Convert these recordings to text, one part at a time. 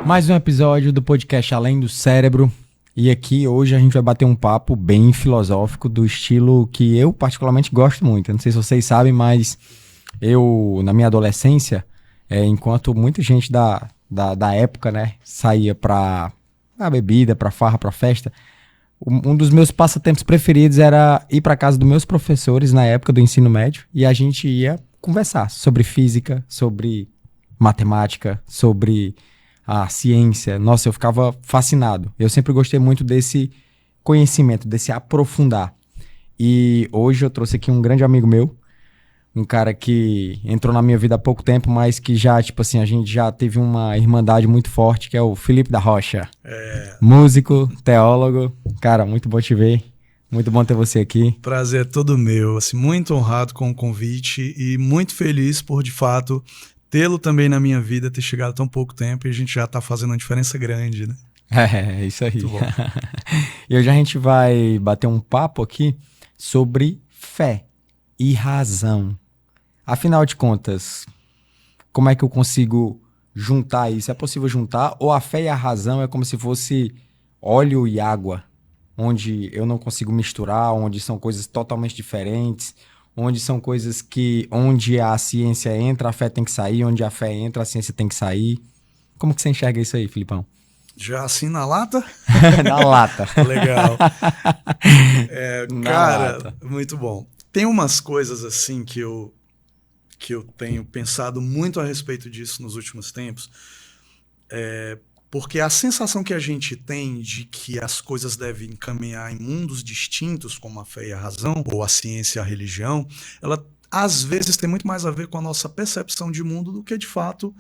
Mais um episódio do podcast Além do Cérebro. E aqui hoje a gente vai bater um papo bem filosófico do estilo que eu particularmente gosto muito. Eu não sei se vocês sabem, mas eu, na minha adolescência, enquanto muita gente da época, né, saía pra bebida, pra farra, pra festa, um dos meus passatempos preferidos era ir pra casa dos meus professores na época do ensino médio e a gente ia conversar sobre física, sobre matemática, sobre a ciência. Nossa, eu ficava fascinado. Eu sempre gostei muito desse conhecimento, desse aprofundar. E hoje eu trouxe aqui um grande amigo meu, um cara que entrou na minha vida há pouco tempo, mas que já, tipo assim, a gente já teve uma irmandade muito forte, que é o Felipe da Rocha. Músico, teólogo. Cara, muito bom te ver. Muito bom ter você aqui. Prazer é todo meu. Assim, muito honrado com o convite e muito feliz por, de fato, tê-lo também na minha vida, ter chegado há tão pouco tempo e a gente já tá fazendo uma diferença grande, né? É isso aí. Muito bom. E hoje a gente vai bater um papo aqui sobre fé e razão. Afinal de contas, como é que eu consigo juntar isso? É possível juntar? Ou a fé e a razão é como se fosse óleo e água, onde eu não consigo misturar, onde são coisas totalmente diferentes, onde são coisas que, onde a ciência entra, a fé tem que sair, onde a fé entra, a ciência tem que sair. Como que você enxerga isso aí, Filipão? Já assim na lata? Na lata. Legal. Na Cara, lata. muito bom. Tem umas coisas assim que eu tenho pensado muito a respeito disso nos últimos tempos, porque a sensação que a gente tem de que as coisas devem caminhar em mundos distintos, como a fé e a razão, ou a ciência e a religião, ela às vezes tem muito mais a ver com a nossa percepção de mundo do que de fato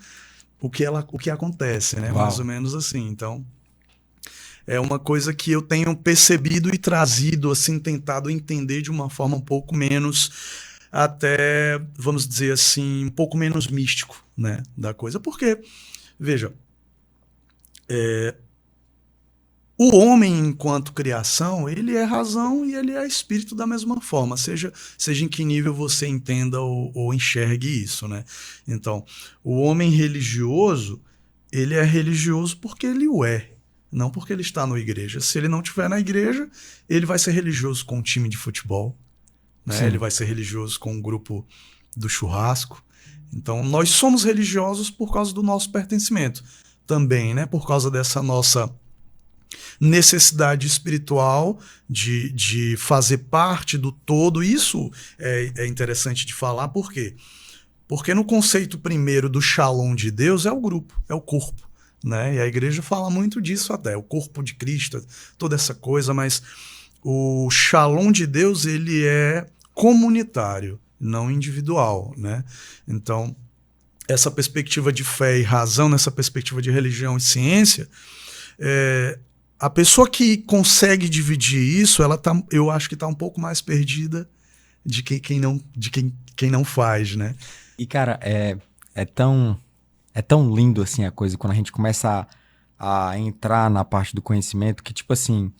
o que acontece, né? Uau. Mais ou menos assim. Então, é uma coisa que eu tenho percebido e trazido, assim, tentado entender de uma forma um pouco menos, até, vamos dizer assim, um pouco menos místico, né, da coisa. Porque, veja, o homem, enquanto criação, ele é razão e ele é espírito da mesma forma, seja em que nível você entenda ou enxergue isso, né? Então, o homem religioso, ele é religioso porque ele o é, não porque ele está na igreja. Se ele não estiver na igreja, ele vai ser religioso com um time de futebol, né? Ele vai ser religioso com um grupo do churrasco. Então, nós somos religiosos por causa do nosso pertencimento também, né? Por causa dessa nossa necessidade espiritual de fazer parte do todo. Isso é interessante de falar, por quê? Porque no conceito primeiro do Shalom de Deus é o grupo, é o corpo, né? E a igreja fala muito disso até, o corpo de Cristo, toda essa coisa, mas o Shalom de Deus, ele é comunitário, não individual, né? Então, essa perspectiva de fé e razão, nessa perspectiva de religião e ciência, a pessoa que consegue dividir isso, eu acho que está um pouco mais perdida de quem não faz, né? E, cara, é tão lindo, assim, a coisa, quando a gente começa a entrar na parte do conhecimento, que, tipo assim,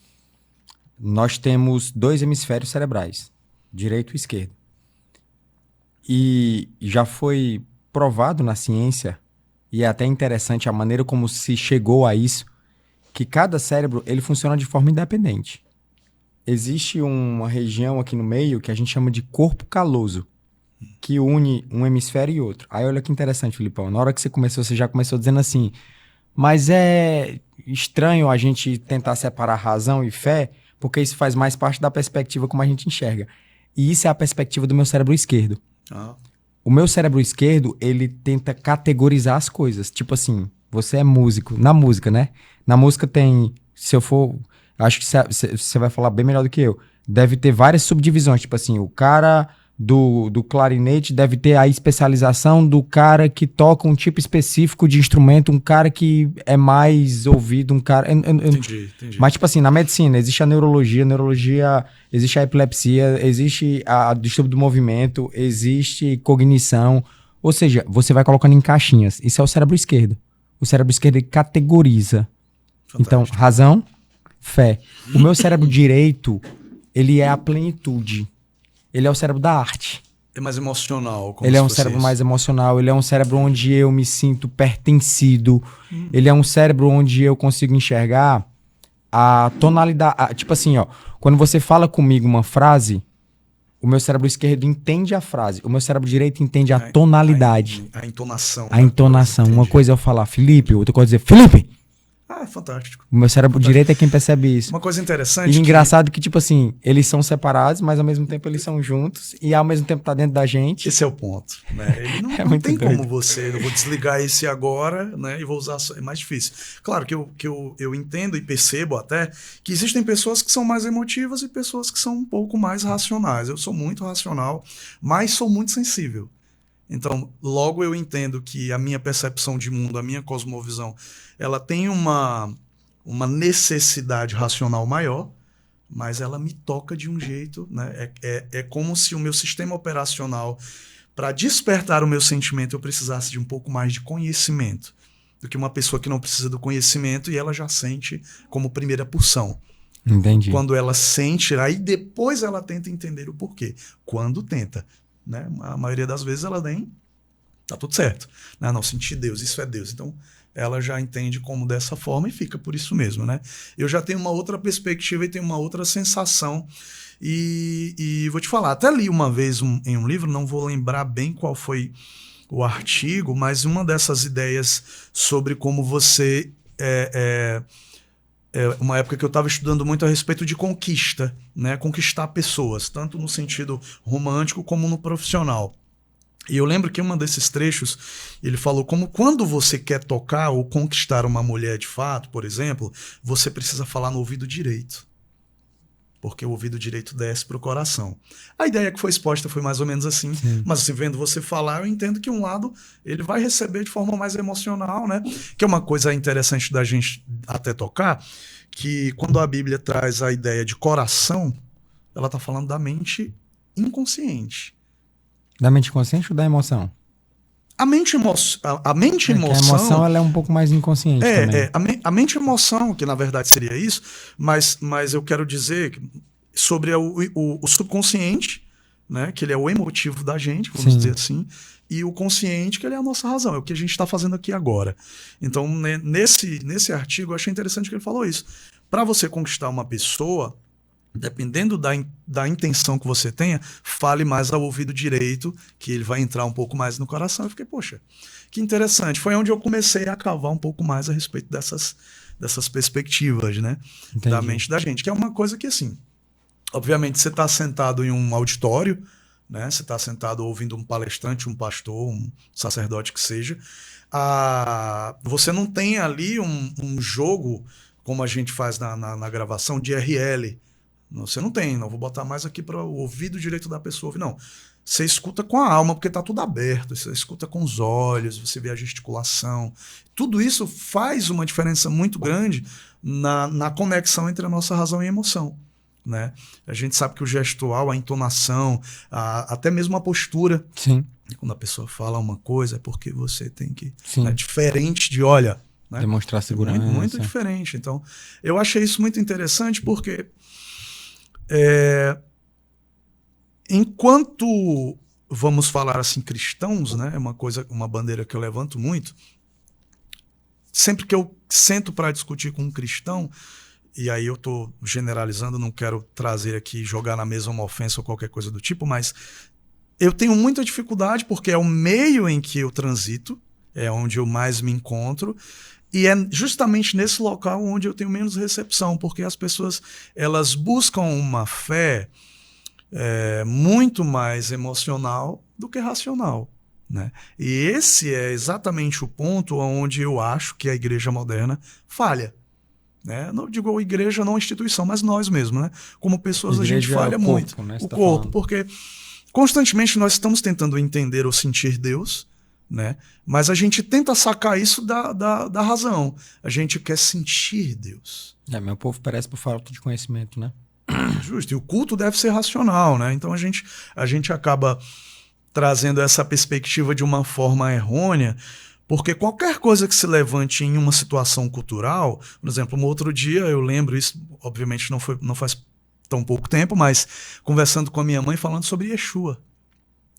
nós temos 2 hemisférios cerebrais, direito e esquerdo. E já foi provado na ciência, e é até interessante a maneira como se chegou a isso, que cada cérebro, ele funciona de forma independente. Existe uma região aqui no meio que a gente chama de corpo caloso, que une um hemisfério e outro. Aí olha que interessante, Filipão. Na hora que você já começou dizendo assim, mas é estranho a gente tentar separar razão e fé, porque isso faz mais parte da perspectiva como a gente enxerga. E isso é a perspectiva do meu cérebro esquerdo. O meu cérebro esquerdo, ele tenta categorizar as coisas. Tipo assim, você é músico. Na música, né? Na música tem, se eu for, acho que você vai falar bem melhor do que eu, deve ter várias subdivisões. Tipo assim, o cara do clarinete deve ter a especialização do cara que toca um tipo específico de instrumento, um cara que é mais ouvido, um cara... Entendi. Mas, tipo assim, na medicina existe a neurologia, existe a epilepsia, existe a distúrbio do movimento, existe cognição. Ou seja, você vai colocando em caixinhas. Isso é o cérebro esquerdo. O cérebro esquerdo categoriza. Fantástico. Então, razão, fé. O meu cérebro direito, ele é a plenitude. Ele é o cérebro da arte. É mais emocional. Como Ele é se um fosse cérebro isso. mais emocional, ele é um cérebro onde eu me sinto pertencido, ele é um cérebro onde eu consigo enxergar a tonalidade. Tipo assim, ó, quando você fala comigo uma frase, o meu cérebro esquerdo entende a frase, o meu cérebro direito entende a tonalidade, A entonação a da coisa, entonação. Uma entendi. coisa é eu falar Felipe, outra coisa é dizer Felipe. Ah, fantástico. O meu cérebro direito é quem percebe isso. Uma coisa E interessante engraçado que, tipo assim, eles são separados, mas ao mesmo tempo eles são juntos e ao mesmo tempo tá dentro da gente. esse é o ponto, né? Ele não, É não muito tem doido. como você, eu vou desligar esse agora, né? E vou usar, é mais difícil. Claro que eu entendo e percebo até que existem pessoas que são mais emotivas e pessoas que são um pouco mais racionais. Eu sou muito racional, mas sou muito sensível. Então, logo eu entendo que a minha percepção de mundo, a minha cosmovisão, ela tem uma necessidade racional maior, mas ela me toca de um jeito, né? É como se o meu sistema operacional, para despertar o meu sentimento, eu precisasse de um pouco mais de conhecimento do que uma pessoa que não precisa do conhecimento e ela já sente como primeira porção. Entendi. Quando ela sente, aí depois ela tenta entender o porquê. Quando tenta, né? A maioria das vezes ela nem tá tudo certo. Não, senti Deus, isso é Deus. Então ela já entende como dessa forma e fica por isso mesmo, né? Eu já tenho uma outra perspectiva e tenho uma outra sensação. E vou te falar, até li uma vez em um livro, não vou lembrar bem qual foi o artigo, mas uma dessas ideias sobre como você uma época que eu estava estudando muito a respeito de conquista, né? Conquistar pessoas, tanto no sentido romântico como no profissional. E eu lembro que um desses trechos, ele falou como quando você quer tocar ou conquistar uma mulher de fato, por exemplo, você precisa falar no ouvido direito. Porque o ouvido direito desce para o coração. A ideia que foi exposta foi mais ou menos assim, Sim. mas assim, vendo você falar, eu entendo que um lado ele vai receber de forma mais emocional, né? Que é uma coisa interessante da gente até tocar, que quando a Bíblia traz a ideia de coração, ela está falando da mente inconsciente. Da mente consciente ou da emoção? A mente É que a emoção ela é um pouco mais inconsciente também. A mente emoção, que na verdade seria isso, mas eu quero dizer sobre o subconsciente, né, que ele é o emotivo da gente, vamos Sim. dizer assim, e o consciente, que ele é a nossa razão, é o que a gente está fazendo aqui agora. Então, né, nesse artigo, eu achei interessante que ele falou isso. Para você conquistar uma pessoa, dependendo da intenção que você tenha, fale mais ao ouvido direito, que ele vai entrar um pouco mais no coração. Eu fiquei, poxa, que interessante. Foi onde eu comecei a cavar um pouco mais a respeito dessas perspectivas, né? Entendi. Da mente da gente, que é uma coisa que, assim, obviamente você está sentado em um auditório, né? Você está sentado ouvindo um palestrante, um pastor, um sacerdote que seja. Você não tem ali um jogo, como a gente faz na gravação, de RL. Você não tem, não vou botar mais aqui para o ouvido direito da pessoa ouvir, não. Você escuta com a alma, porque está tudo aberto, você escuta com os olhos, você vê a gesticulação. Tudo isso faz uma diferença muito grande na conexão entre a nossa razão e a emoção, né? A gente sabe que o gestual, a entonação, até mesmo a postura, Sim. quando a pessoa fala uma coisa, é porque você tem que... Sim. É diferente de, olha... Né? Demonstrar segurança. Muito diferente. Então, eu achei isso muito interessante porque enquanto vamos falar assim cristãos, né, é uma bandeira que eu levanto muito. Sempre que eu sento para discutir com um cristão, e aí eu estou generalizando, não quero trazer aqui, jogar na mesa uma ofensa ou qualquer coisa do tipo, mas eu tenho muita dificuldade porque é o meio em que eu transito, é onde eu mais me encontro. E é justamente nesse local onde eu tenho menos recepção, porque as pessoas elas buscam uma fé muito mais emocional do que racional, né? E esse é exatamente o ponto onde eu acho que a igreja moderna falha, né? Não digo a igreja, não a instituição, mas nós mesmos, né? Como pessoas a gente falha muito. Né? O corpo, porque constantemente nós estamos tentando entender ou sentir Deus, né? Mas a gente tenta sacar isso da razão. A gente quer sentir Deus. Meu povo parece por falta de conhecimento, né? Justo. E o culto deve ser racional, né? Então a gente acaba trazendo essa perspectiva de uma forma errônea, porque qualquer coisa que se levante em uma situação cultural, por exemplo, um outro dia eu lembro, isso obviamente não faz tão pouco tempo, mas conversando com a minha mãe falando sobre Yeshua,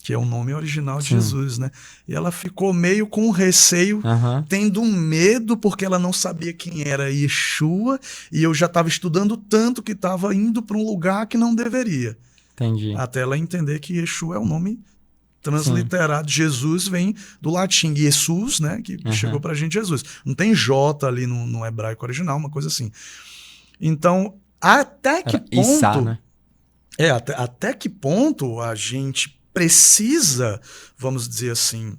que é o nome original de Sim. Jesus, né? E ela ficou meio com receio, tendo um medo, porque ela não sabia quem era Yeshua, e eu já estava estudando tanto que estava indo para um lugar que não deveria. Entendi. Até ela entender que Yeshua é o nome transliterado. Sim. Jesus vem do latim Jesus, né? Que chegou pra gente Jesus. Não tem J ali no hebraico original, uma coisa assim. Então, até que ponto... Issá, né? Até que ponto a gente precisa, vamos dizer assim,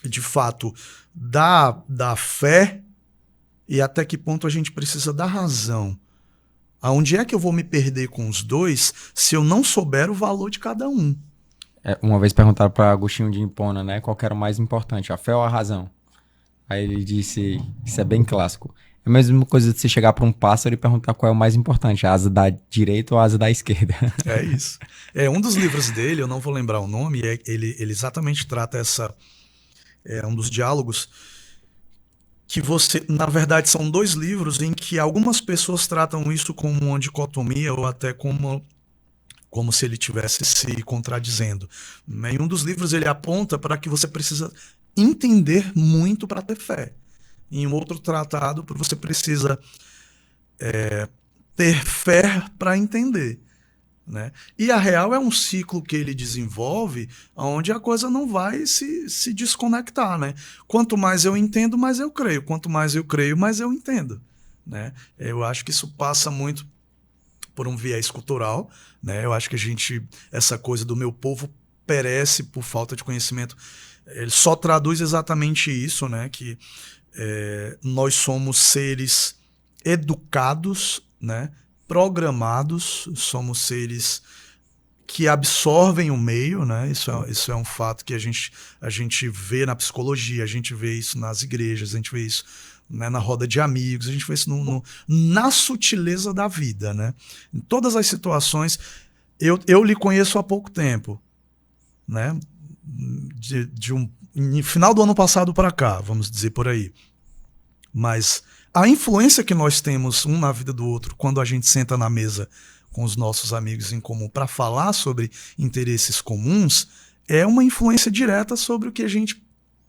de fato, da fé, e até que ponto a gente precisa da razão. Aonde é que eu vou me perder com os dois se eu não souber o valor de cada um? Uma vez perguntaram para Agostinho de Hipona, né? Qual que era o mais importante, a fé ou a razão? Aí ele disse, isso é bem clássico. É a mesma coisa de você chegar para um pássaro e perguntar qual é o mais importante, a asa da direita ou a asa da esquerda. É isso. Um dos livros dele, eu não vou lembrar o nome, ele exatamente trata um dos diálogos que você, na verdade, são 2 livros em que algumas pessoas tratam isso como uma dicotomia ou até como se ele estivesse se contradizendo. Em um dos livros ele aponta para que você precisa entender muito para ter fé. Em um outro tratado, você precisa ter fé para entender. Né? E a real é um ciclo que ele desenvolve onde a coisa não vai se desconectar. Né? Quanto mais eu entendo, mais eu creio. Quanto mais eu creio, mais eu entendo. Né? Eu acho que isso passa muito por um viés cultural. Né? Eu acho que essa coisa do meu povo perece por falta de conhecimento, ele só traduz exatamente isso, né? Que nós somos seres educados, né? Programados, somos seres que absorvem o meio, né? Isso é um fato que a gente vê na psicologia, a gente vê isso nas igrejas, a gente vê isso, né, na roda de amigos, a gente vê isso na sutileza da vida, né? Em todas as situações. Eu lhe conheço há pouco tempo, né? No final do ano passado para cá, vamos dizer por aí. Mas a influência que nós temos um na vida do outro quando a gente senta na mesa com os nossos amigos em comum para falar sobre interesses comuns é uma influência direta sobre o que a gente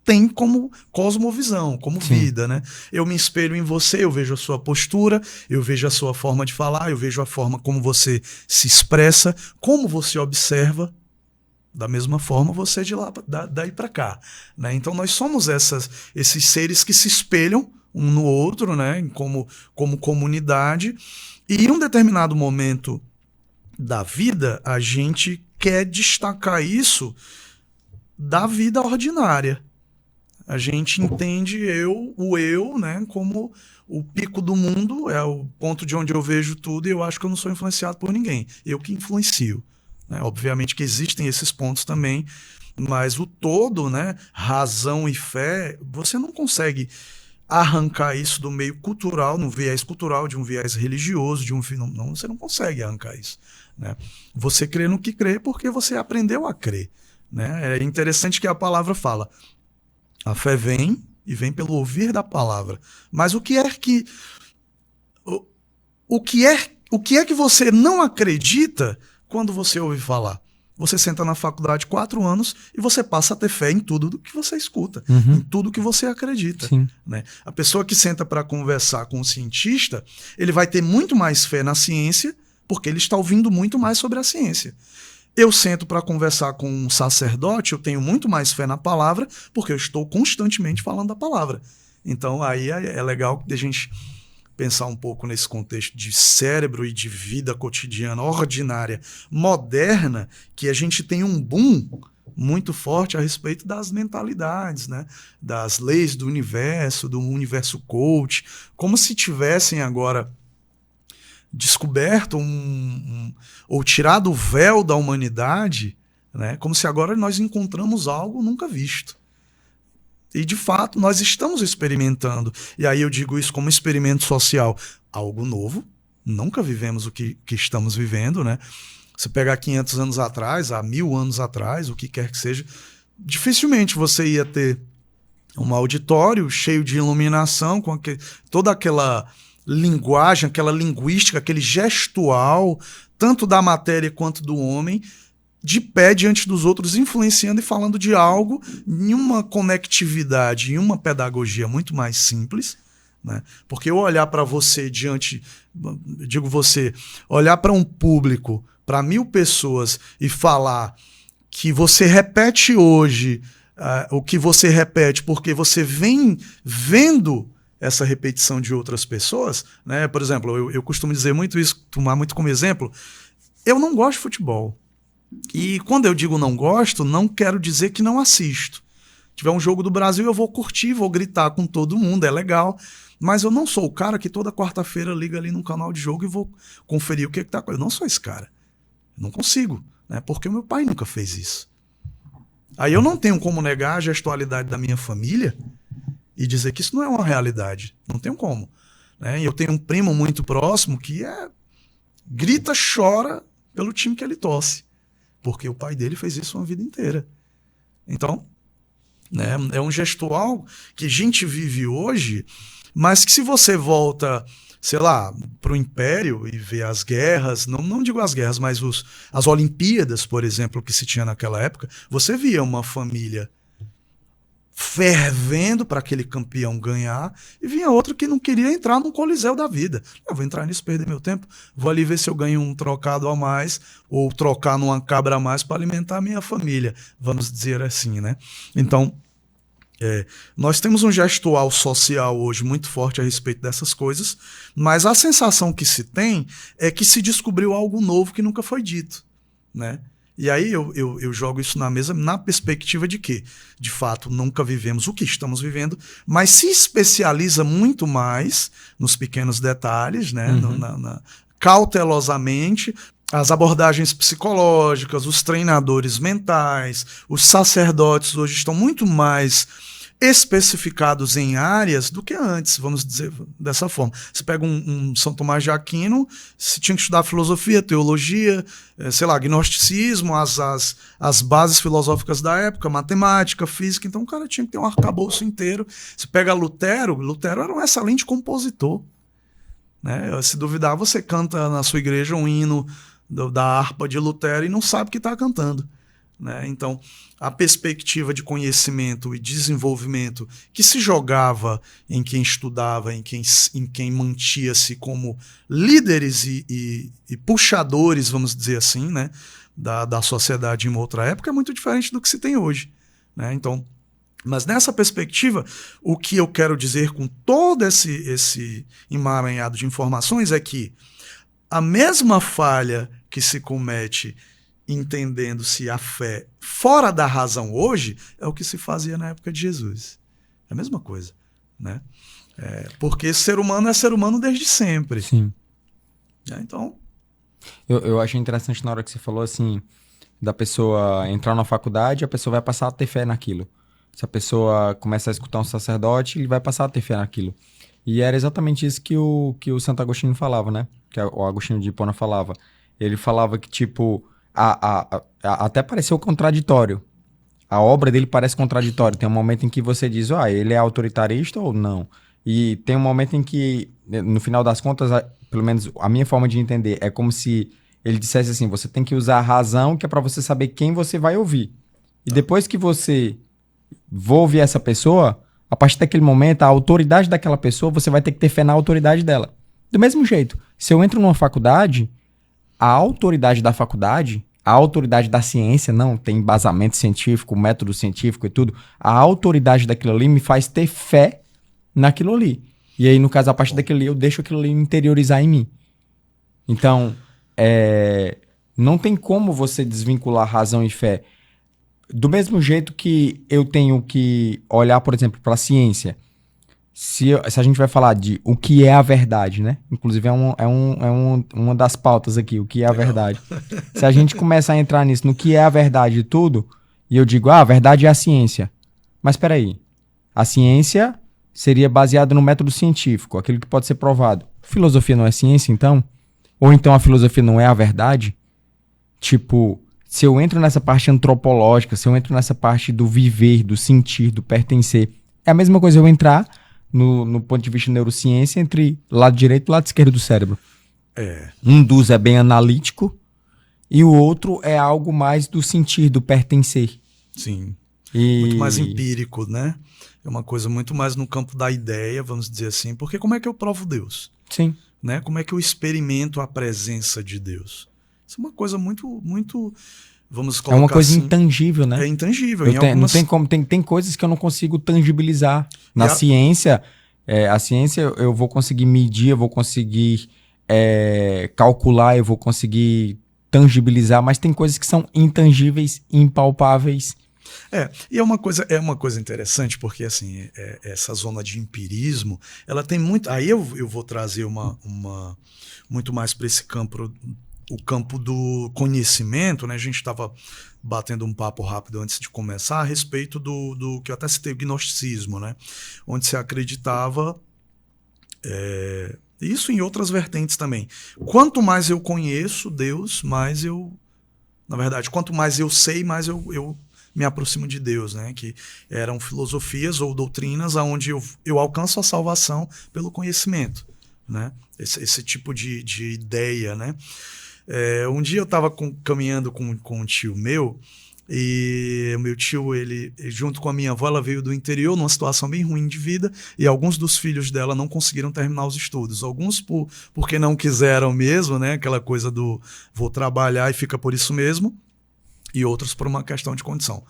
tem como cosmovisão, como vida, né? Eu me espelho em você, eu vejo a sua postura, eu vejo a sua forma de falar, eu vejo a forma como você se expressa, como você observa. Da mesma forma, você de lá daí para cá. Né? Então, nós somos esses seres que se espelham um no outro, né? como comunidade. E em um determinado momento da vida, a gente quer destacar isso da vida ordinária. A gente entende o eu, né, como o pico do mundo, é o ponto de onde eu vejo tudo, e eu acho que eu não sou influenciado por ninguém. Eu que influencio. Né? Obviamente que existem esses pontos também, mas o todo, né, razão e fé, você não consegue arrancar isso do meio cultural, no viés cultural, de um viés religioso, não, você não consegue arrancar isso. Né? Você crê no que crê porque você aprendeu a crer. Né? É interessante que a palavra fala, a fé vem e vem pelo ouvir da palavra. Mas o que é que você não acredita quando você ouve falar? Você senta na faculdade 4 anos e você passa a ter fé em tudo que você escuta, em tudo que você acredita. Né? A pessoa que senta para conversar com um cientista, ele vai ter muito mais fé na ciência porque ele está ouvindo muito mais sobre a ciência. Eu sento para conversar com um sacerdote, eu tenho muito mais fé na palavra porque eu estou constantemente falando da palavra. Então aí é legal a gente pensar um pouco nesse contexto de cérebro e de vida cotidiana, ordinária, moderna, que a gente tem um boom muito forte a respeito das mentalidades, né? Das leis do universo coach, como se tivessem agora descoberto ou tirado o véu da humanidade, né? Como se agora nós encontramos algo nunca visto. E, de fato, nós estamos experimentando. E aí eu digo isso como experimento social. Algo novo. Nunca vivemos o que estamos vivendo, né? Você pegar 500 anos atrás, há 1000 anos atrás, o que quer que seja, dificilmente você ia ter um auditório cheio de iluminação, com toda aquela linguagem, aquela linguística, aquele gestual, tanto da matéria quanto do homem, de pé diante dos outros, influenciando e falando de algo em uma conectividade, em uma pedagogia muito mais simples, né? Porque eu olhar para você olhar para um público, para 1000 pessoas e falar que você repete hoje o que você repete porque você vem vendo essa repetição de outras pessoas, né? Por exemplo, eu costumo dizer muito isso, tomar muito como exemplo, eu não gosto de futebol. E quando eu digo não gosto, não quero dizer que não assisto. Se tiver um jogo do Brasil, eu vou curtir, vou gritar com todo mundo, é legal. Mas eu não sou o cara que toda quarta-feira liga ali num canal de jogo e vou conferir o que tá. Eu não sou esse cara. Eu não consigo, né? Porque o meu pai nunca fez isso. Aí eu não tenho como negar a gestualidade da minha família e dizer que isso não é uma realidade. Não tenho como, né? E eu tenho um primo muito próximo que grita, chora pelo time que ele torce. Porque o pai dele fez isso uma vida inteira. Então, né, é um gestual que a gente vive hoje, mas que se você volta, sei lá, para o Império e vê as guerras, não digo as guerras, mas as Olimpíadas, por exemplo, que se tinha naquela época, você via uma família fervendo para aquele campeão ganhar, e vinha outro que não queria entrar num coliseu da vida. Eu vou entrar nisso, perder meu tempo, vou ali ver se eu ganho um trocado a mais, ou trocar numa cabra a mais para alimentar a minha família, vamos dizer assim, né? Então, nós temos um gestual social hoje muito forte a respeito dessas coisas, mas a sensação que se tem é que se descobriu algo novo que nunca foi dito, né? E aí eu jogo isso na mesa na perspectiva de que, de fato, nunca vivemos o que estamos vivendo, mas se especializa muito mais nos pequenos detalhes, né? Cautelosamente, as abordagens psicológicas, os treinadores mentais, os sacerdotes hoje estão muito mais especificados em áreas do que antes, vamos dizer dessa forma. Você pega um São Tomás de Aquino, você tinha que estudar filosofia, teologia, sei lá, gnosticismo, as bases filosóficas da época, matemática, física, então o cara tinha que ter um arcabouço inteiro. Você pega Lutero era um excelente compositor, né? Se duvidar, você canta na sua igreja um hino da harpa de Lutero e não sabe o que está cantando, né? Então, a perspectiva de conhecimento e desenvolvimento que se jogava em quem estudava, em quem mantia-se como líderes e puxadores, vamos dizer assim, né, da sociedade em uma outra época, é muito diferente do que se tem hoje, né? Então, mas nessa perspectiva, o que eu quero dizer com todo esse emaranhado de informações é que a mesma falha que se comete entendendo-se a fé fora da razão hoje, é o que se fazia na época de Jesus. É a mesma coisa, né? Porque ser humano é ser humano desde sempre. Sim. Então... Eu achei interessante na hora que você falou assim, da pessoa entrar na faculdade, a pessoa vai passar a ter fé naquilo. Se a pessoa começa a escutar um sacerdote, ele vai passar a ter fé naquilo. E era exatamente isso que o Santo Agostinho falava, né? Que o Agostinho de Hipona falava. Ele falava que, tipo... até pareceu contraditório. A obra dele parece contraditória. Tem um momento em que você diz, ele é autoritarista ou não? E tem um momento em que, no final das contas, pelo menos a minha forma de entender, é como se ele dissesse assim, você tem que usar a razão, que é para você saber quem você vai ouvir. E depois que você for ouvir essa pessoa, a partir daquele momento, a autoridade daquela pessoa, você vai ter que ter fé na autoridade dela. Do mesmo jeito, se eu entro numa faculdade... A autoridade da faculdade, a autoridade da ciência, não tem embasamento científico, método científico e tudo, a autoridade daquilo ali me faz ter fé naquilo ali. E aí, no caso, a partir daquilo ali, eu deixo aquilo ali interiorizar em mim. Então, não tem como você desvincular razão e fé. Do mesmo jeito que eu tenho que olhar, por exemplo, para a ciência. Se a gente vai falar de o que é a verdade, né? Inclusive uma das pautas aqui, o que é a verdade. Se a gente começar a entrar nisso, no que é a verdade de tudo, e eu digo, a verdade é a ciência. Mas espera aí, a ciência seria baseada no método científico, aquilo que pode ser provado. Filosofia não é ciência, então? Ou então a filosofia não é a verdade? Tipo, se eu entro nessa parte antropológica, se eu entro nessa parte do viver, do sentir, do pertencer, é a mesma coisa eu entrar... No ponto de vista de neurociência, entre lado direito e lado esquerdo do cérebro. Um dos é bem analítico E o outro é algo mais do sentir, do pertencer. Sim. E... Muito mais empírico, né? É uma coisa muito mais no campo da ideia, vamos dizer assim. Porque como é que eu provo Deus? Sim. Né? Como é que eu experimento a presença de Deus? Isso é uma coisa muito, muito, vamos colocar É uma coisa assim, intangível, né? é intangível. Não tem como, tem coisas que eu não consigo tangibilizar. Na ciência, a ciência eu vou conseguir medir, eu vou conseguir calcular, eu vou conseguir tangibilizar, mas tem coisas que são intangíveis, impalpáveis. E é uma coisa interessante, porque assim, essa zona de empirismo, ela tem muito. Aí eu vou trazer uma muito mais para esse campo, o campo do conhecimento, né? A gente estava batendo um papo rápido antes de começar a respeito do que eu até citei, o gnosticismo, né? Onde se acreditava. Isso em outras vertentes também. Quanto mais eu conheço Deus, mais eu. Na verdade, quanto mais eu sei, mais eu me aproximo de Deus, né? Que eram filosofias ou doutrinas onde eu alcanço a salvação pelo conhecimento, né? Esse tipo de ideia, né? Um dia eu estava caminhando com um tio meu, e o meu tio, ele junto com a minha avó, ela veio do interior numa situação bem ruim de vida, e alguns dos filhos dela não conseguiram terminar os estudos. Alguns porque não quiseram mesmo, né? Aquela coisa do vou trabalhar e fica por isso mesmo, e outros por uma questão de condição,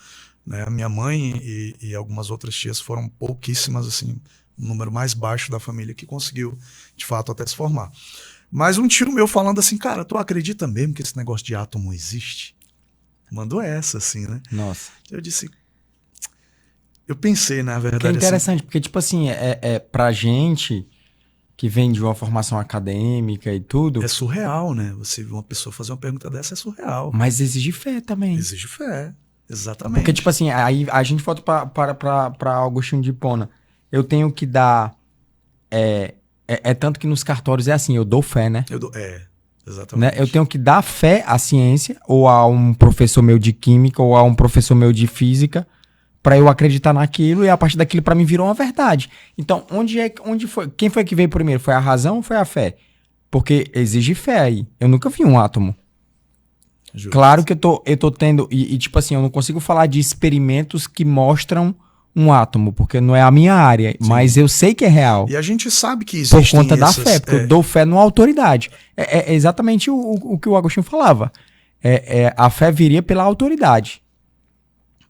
né? A minha mãe e algumas outras tias foram pouquíssimas, assim, um número mais baixo da família que conseguiu, de fato, até se formar. Mas um tio meu falando assim, cara, tu acredita mesmo que esse negócio de átomo existe? Mandou essa, assim, né? Nossa. Eu disse... Eu pensei, na verdade... Que é interessante, assim, porque, tipo assim, pra gente que vem de uma formação acadêmica e tudo... É surreal, né? Você ver uma pessoa fazer uma pergunta dessa é surreal. Mas exige fé também. Exige fé, exatamente. Porque, tipo assim, aí a gente volta pra Agostinho de Hipona. Eu tenho que dar... tanto que nos cartórios é assim, eu dou fé, né? Exatamente. Né? Eu tenho que dar fé à ciência, ou a um professor meu de química, ou a um professor meu de física, para eu acreditar naquilo, e a partir daquilo para mim virou uma verdade. Então, onde foi? Quem foi que veio primeiro? Foi a razão ou foi a fé? Porque exige fé aí. Eu nunca vi um átomo. Justo. Claro que eu tô tendo... E tipo assim, eu não consigo falar de experimentos que mostram um átomo, porque não é a minha área, sim, mas eu sei que é real. E a gente sabe que existem por conta da fé, porque eu dou fé numa autoridade. É exatamente o que o Agostinho falava. A fé viria pela autoridade.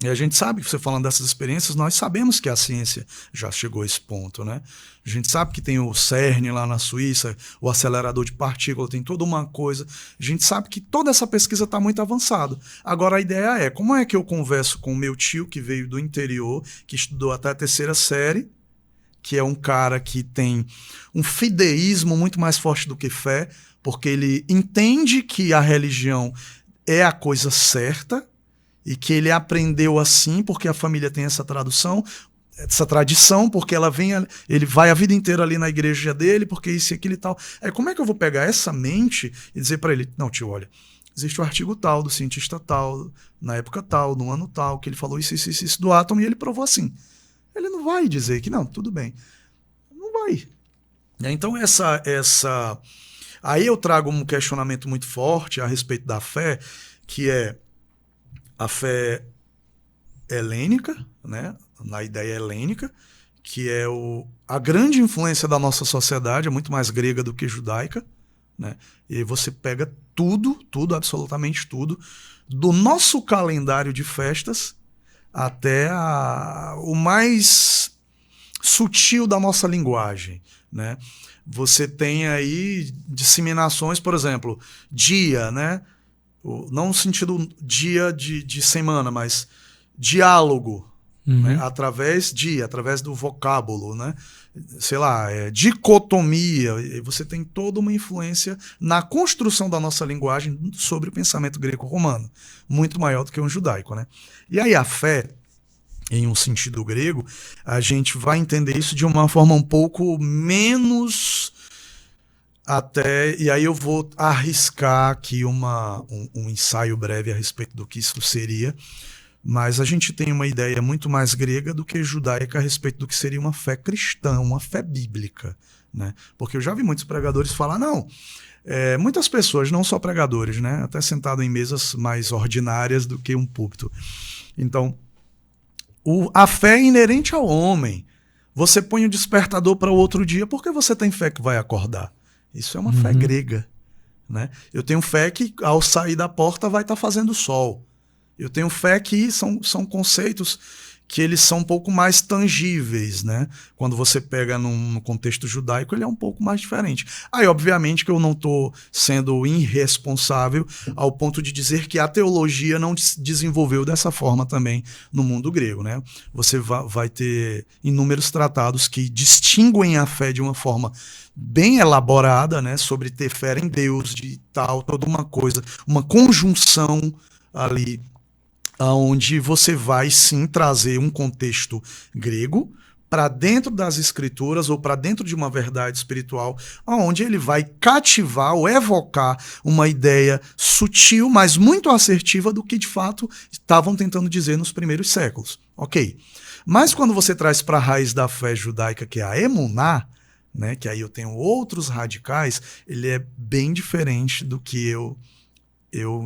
E a gente sabe que você falando dessas experiências, nós sabemos que a ciência já chegou a esse ponto, né? A gente sabe que tem o CERN lá na Suíça, o acelerador de partículas, tem toda uma coisa. A gente sabe que toda essa pesquisa está muito avançada. Agora a ideia é, como é que eu converso com o meu tio que veio do interior, que estudou até a 3ª série, que é um cara que tem um fideísmo muito mais forte do que fé, porque ele entende que a religião é a coisa certa, e que ele aprendeu assim porque a família tem essa tradição, porque ele vai a vida inteira ali na igreja dele, porque isso e aquilo e tal. Como é que eu vou pegar essa mente e dizer para ele, não, tio, olha, existe o artigo tal, do cientista tal, na época tal, no ano tal, que ele falou isso do átomo e ele provou assim. Ele não vai dizer que não, tudo bem. Não vai. Então aí eu trago um questionamento muito forte a respeito da fé, que é a fé helênica, né? Na ideia helênica, que é a grande influência da nossa sociedade, é muito mais grega do que judaica, né? E você pega tudo, absolutamente tudo, do nosso calendário de festas até o mais sutil da nossa linguagem, né? Você tem aí disseminações, por exemplo, dia, né? Não no sentido dia de semana, mas diálogo, né? através do vocábulo, né? Sei lá, dicotomia. Você tem toda uma influência na construção da nossa linguagem sobre o pensamento greco-romano, muito maior do que o judaico, né? E aí a fé, em um sentido grego, a gente vai entender isso de uma forma um pouco menos... e aí eu vou arriscar aqui um ensaio breve a respeito do que isso seria, Mas a gente tem uma ideia muito mais grega do que judaica a respeito do que seria uma fé cristã, uma fé bíblica, né? Porque eu já vi muitos pregadores falar, não, muitas pessoas, não só pregadores, né? Até sentado em mesas mais ordinárias do que um púlpito. Então, a fé é inerente ao homem. Você põe o despertador para o outro dia porque você tem fé que vai acordar. Isso é uma fé grega, né? Eu tenho fé que ao sair da porta vai estar fazendo sol. Eu tenho fé que são conceitos que eles são um pouco mais tangíveis, né? Quando você pega no contexto judaico, ele é um pouco mais diferente. Aí, obviamente, que eu não estou sendo irresponsável ao ponto de dizer que a teologia não se desenvolveu dessa forma também no mundo grego, né? Você vai ter inúmeros tratados que distinguem a fé de uma forma bem elaborada, né? Sobre ter fé em Deus, de tal, toda uma coisa, uma conjunção ali, onde você vai sim trazer um contexto grego para dentro das escrituras ou para dentro de uma verdade espiritual, onde ele vai cativar ou evocar uma ideia sutil, mas muito assertiva do que de fato estavam tentando dizer nos primeiros séculos. Ok. Mas quando você traz para a raiz da fé judaica, que é a emuná, né, que aí eu tenho outros radicais, ele é bem diferente do que eu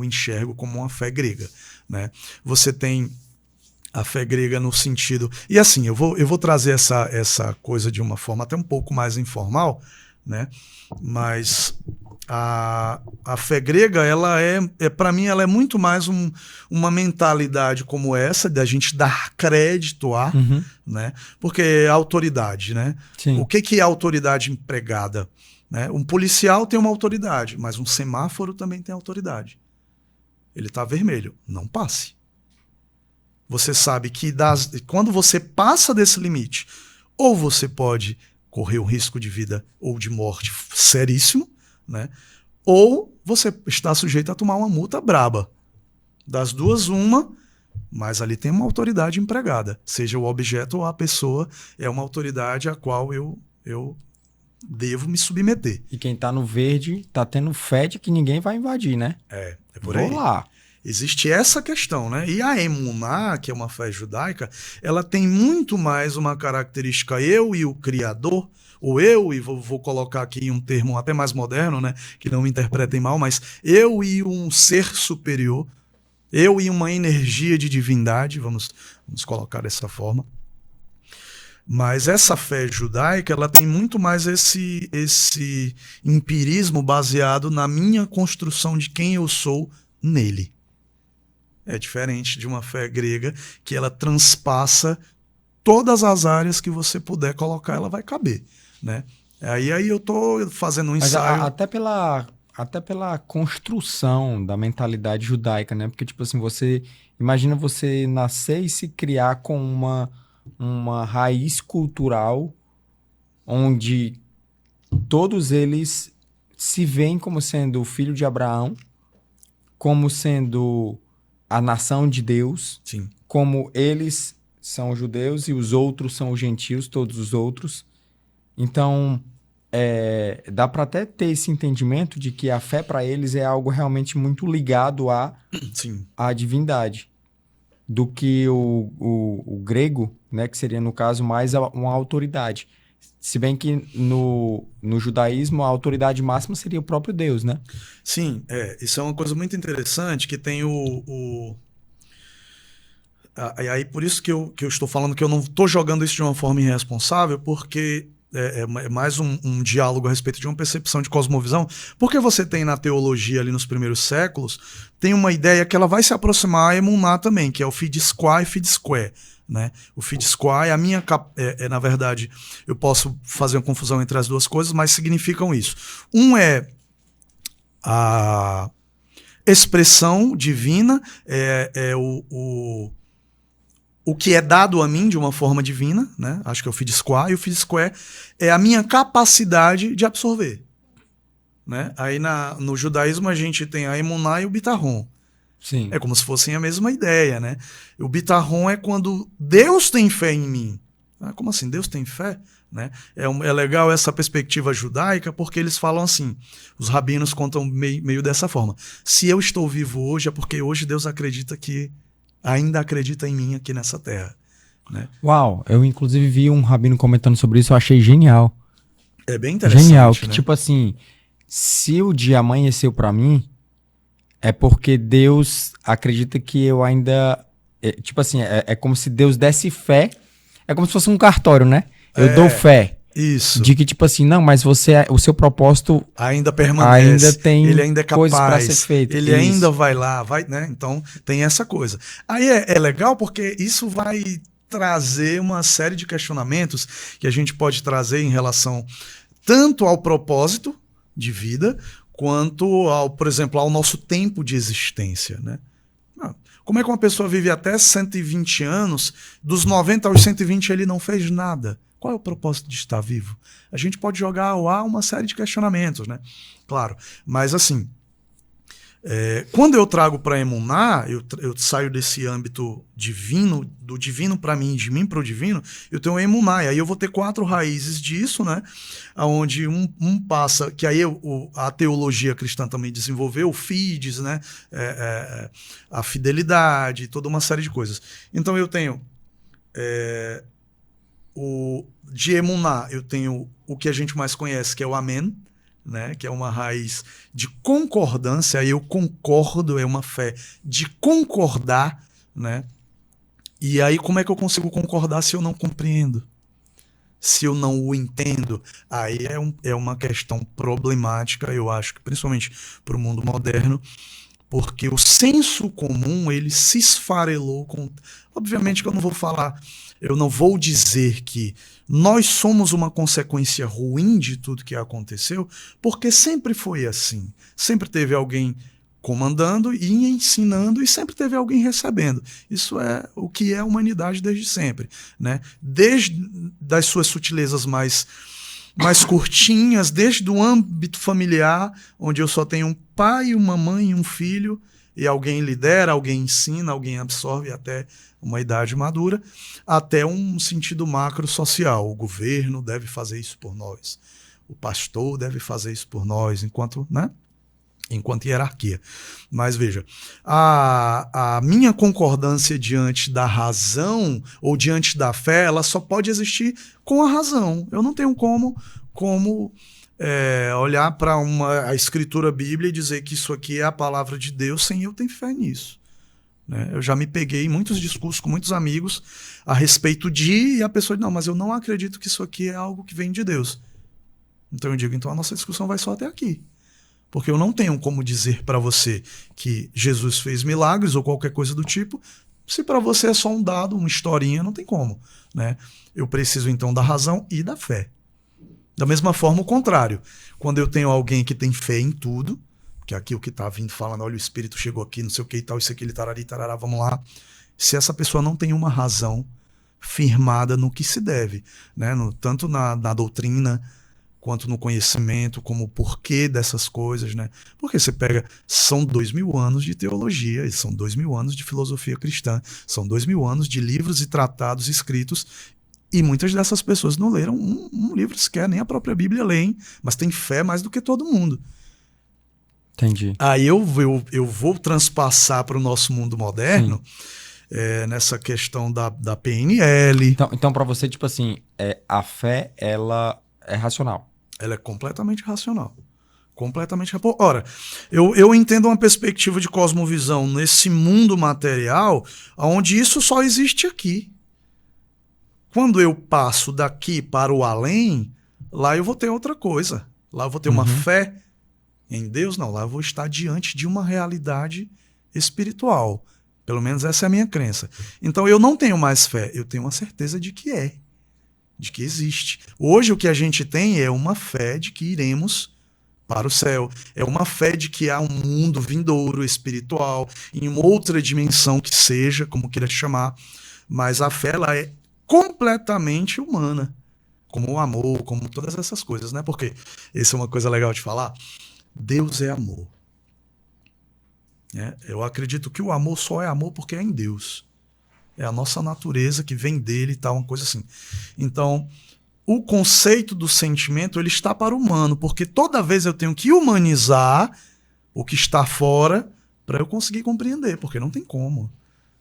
enxergo como uma fé grega, né? Você tem a fé grega no sentido... E assim, eu vou trazer essa coisa de uma forma até um pouco mais informal, né? Mas a fé grega, ela para mim, ela é muito mais uma mentalidade como essa, da gente dar crédito a, né? Porque é autoridade, né? Sim. O que é autoridade empregada? Né? Um policial tem uma autoridade, mas um semáforo também tem autoridade. Ele está vermelho, não passe. Você sabe que quando você passa desse limite, ou você pode correr um risco de vida ou de morte seríssimo, né? Ou você está sujeito a tomar uma multa braba. Das duas, uma, mas ali tem uma autoridade empregada. Seja o objeto ou a pessoa, é uma autoridade a qual eu devo me submeter. E quem tá no verde tá tendo fé de que ninguém vai invadir, né? É por aí. Vou lá. Existe essa questão, né? E a emuná, que é uma fé judaica, ela tem muito mais uma característica eu e o Criador, ou eu, e vou colocar aqui um termo até mais moderno, né? Que não me interpretem mal, mas eu e um ser superior, eu e uma energia de divindade, vamos colocar dessa forma. Mas essa fé judaica, ela tem muito mais esse empirismo baseado na minha construção de quem eu sou nele. É diferente de uma fé grega que ela transpassa todas as áreas que você puder colocar, ela vai caber, né? Aí eu estou fazendo um ensaio... Até pela construção da mentalidade judaica, né? Porque, tipo assim, imagina você nascer e se criar com uma raiz cultural onde todos eles se veem como sendo o filho de Abraão, como sendo a nação de Deus, Sim. como eles são judeus e os outros são os gentios, todos os outros. Então, dá para até ter esse entendimento de que a fé para eles é algo realmente muito ligado à divindade, do que o grego, né, que seria, no caso, mais uma autoridade. Se bem que no judaísmo a autoridade máxima seria o próprio Deus, né? Sim, isso é uma coisa muito interessante, que tem aí por isso que eu estou falando que eu não estou jogando isso de uma forma irresponsável, porque é mais um diálogo a respeito de uma percepção de cosmovisão, porque você tem na teologia ali nos primeiros séculos, tem uma ideia que ela vai se aproximar a emuná também, que é o fides-qua e fides-que, né? O fides-qua na verdade, eu posso fazer uma confusão entre as duas coisas, mas significam isso. Um é a expressão divina, o que é dado a mim de uma forma divina, né? Acho que é o fides-qua, e o fides-que é a minha capacidade de absorver, né? Aí no judaísmo a gente tem a emuná e o bitarron. Sim. É como se fossem a mesma ideia, né? O bitarron é quando Deus tem fé em mim. Como assim? Deus tem fé? Né? É legal essa perspectiva judaica, porque eles falam assim, os rabinos contam meio dessa forma. Se eu estou vivo hoje, é porque hoje Deus acredita que ainda acredita em mim aqui nessa terra, né? Uau, eu inclusive vi um rabino comentando sobre isso, eu achei genial. É bem interessante, Genial, que né? tipo assim, se o dia amanheceu pra mim, é porque Deus acredita que eu ainda... tipo assim, é como se Deus desse fé, é como se fosse um cartório, né? Eu dou fé Isso. de que tipo assim, não, mas o seu propósito Ainda ainda permanece, tem ele ainda é coisas pra ser capaz, feita. ele ainda vai lá, vai, né? Então tem essa coisa. Aí é legal porque isso vai trazer uma série de questionamentos que a gente pode trazer em relação tanto ao propósito de vida, quanto ao, por exemplo, ao nosso tempo de existência, né? Como é que uma pessoa vive até 120 anos, dos 90 aos 120 ele não fez nada? Qual é o propósito de estar vivo? A gente pode jogar ao ar uma série de questionamentos, né? Claro, mas assim, quando eu trago para Emuná, eu saio desse âmbito divino, do divino para mim, de mim para o divino, eu tenho Emuná, e aí eu vou ter 4 raízes disso, né? Onde um passa, que aí a teologia cristã também desenvolveu, o Fides, né? A fidelidade, toda uma série de coisas. Então eu tenho de Emuná, eu tenho o que a gente mais conhece, que é o Amém, né, que é uma raiz de concordância, eu concordo, é uma fé de concordar, né? E aí como é que eu consigo concordar se eu não compreendo? Se eu não o entendo? Aí é uma questão problemática, eu acho que principalmente para o mundo moderno, porque o senso comum ele se esfarelou com... Obviamente que eu não vou dizer que nós somos uma consequência ruim de tudo que aconteceu, porque sempre foi assim. Sempre teve alguém comandando e ensinando e sempre teve alguém recebendo. Isso é o que é a humanidade desde sempre, né? Desde das suas sutilezas mais curtinhas, desde o âmbito familiar, onde eu só tenho um pai, uma mãe e um filho, e alguém lidera, alguém ensina, alguém absorve até uma idade madura, até um sentido macro social. O governo deve fazer isso por nós. O pastor deve fazer isso por nós, enquanto hierarquia. Mas veja, a minha concordância diante da razão ou diante da fé, ela só pode existir com a razão. Eu não tenho como olhar para a escritura bíblia e dizer que isso aqui é a palavra de Deus sem eu ter fé nisso. Né? Eu já me peguei em muitos discursos com muitos amigos a respeito e a pessoa diz, não, mas eu não acredito que isso aqui é algo que vem de Deus. Então eu digo, então a nossa discussão vai só até aqui. Porque eu não tenho como dizer para você que Jesus fez milagres ou qualquer coisa do tipo, se para você é só um dado, uma historinha, não tem como. Né? Eu preciso então da razão e da fé. Da mesma forma, o contrário. Quando eu tenho alguém que tem fé em tudo, que aqui o que está vindo falando, olha, o Espírito chegou aqui, não sei o que e tal, isso aqui, ele tarari, tarará, vamos lá. Se essa pessoa não tem uma razão firmada no que se deve, né? Tanto na doutrina, quanto no conhecimento, como o porquê dessas coisas, né? Porque você pega, são 2000 anos de teologia, e são 2000 anos de filosofia cristã, são 2000 anos de livros e tratados escritos, e muitas dessas pessoas não leram um livro sequer, nem a própria Bíblia leem, mas tem fé mais do que todo mundo. Entendi. Aí eu vou transpassar para o nosso mundo moderno, nessa questão da PNL. Então para você, tipo assim, a fé, ela é racional. Ela é completamente racional. Completamente. Ora, eu entendo uma perspectiva de cosmovisão nesse mundo material, onde isso só existe aqui. Quando eu passo daqui para o além, lá eu vou ter outra coisa. Lá eu vou ter uma fé em Deus, não. Lá eu vou estar diante de uma realidade espiritual. Pelo menos essa é a minha crença. Então eu não tenho mais fé, eu tenho uma certeza de que de que existe. Hoje o que a gente tem é uma fé de que iremos para o céu. É uma fé de que há um mundo vindouro, espiritual, em uma outra dimensão que seja, como queira chamar. Mas a fé, ela é completamente humana. Como o amor, como todas essas coisas, né? Porque essa é uma coisa legal de falar. Deus é amor. Eu acredito que o amor só é amor porque é em Deus. É a nossa natureza que vem dele e tal, uma coisa assim. Então, o conceito do sentimento, ele está para o humano, porque toda vez eu tenho que humanizar o que está fora para eu conseguir compreender, porque não tem como.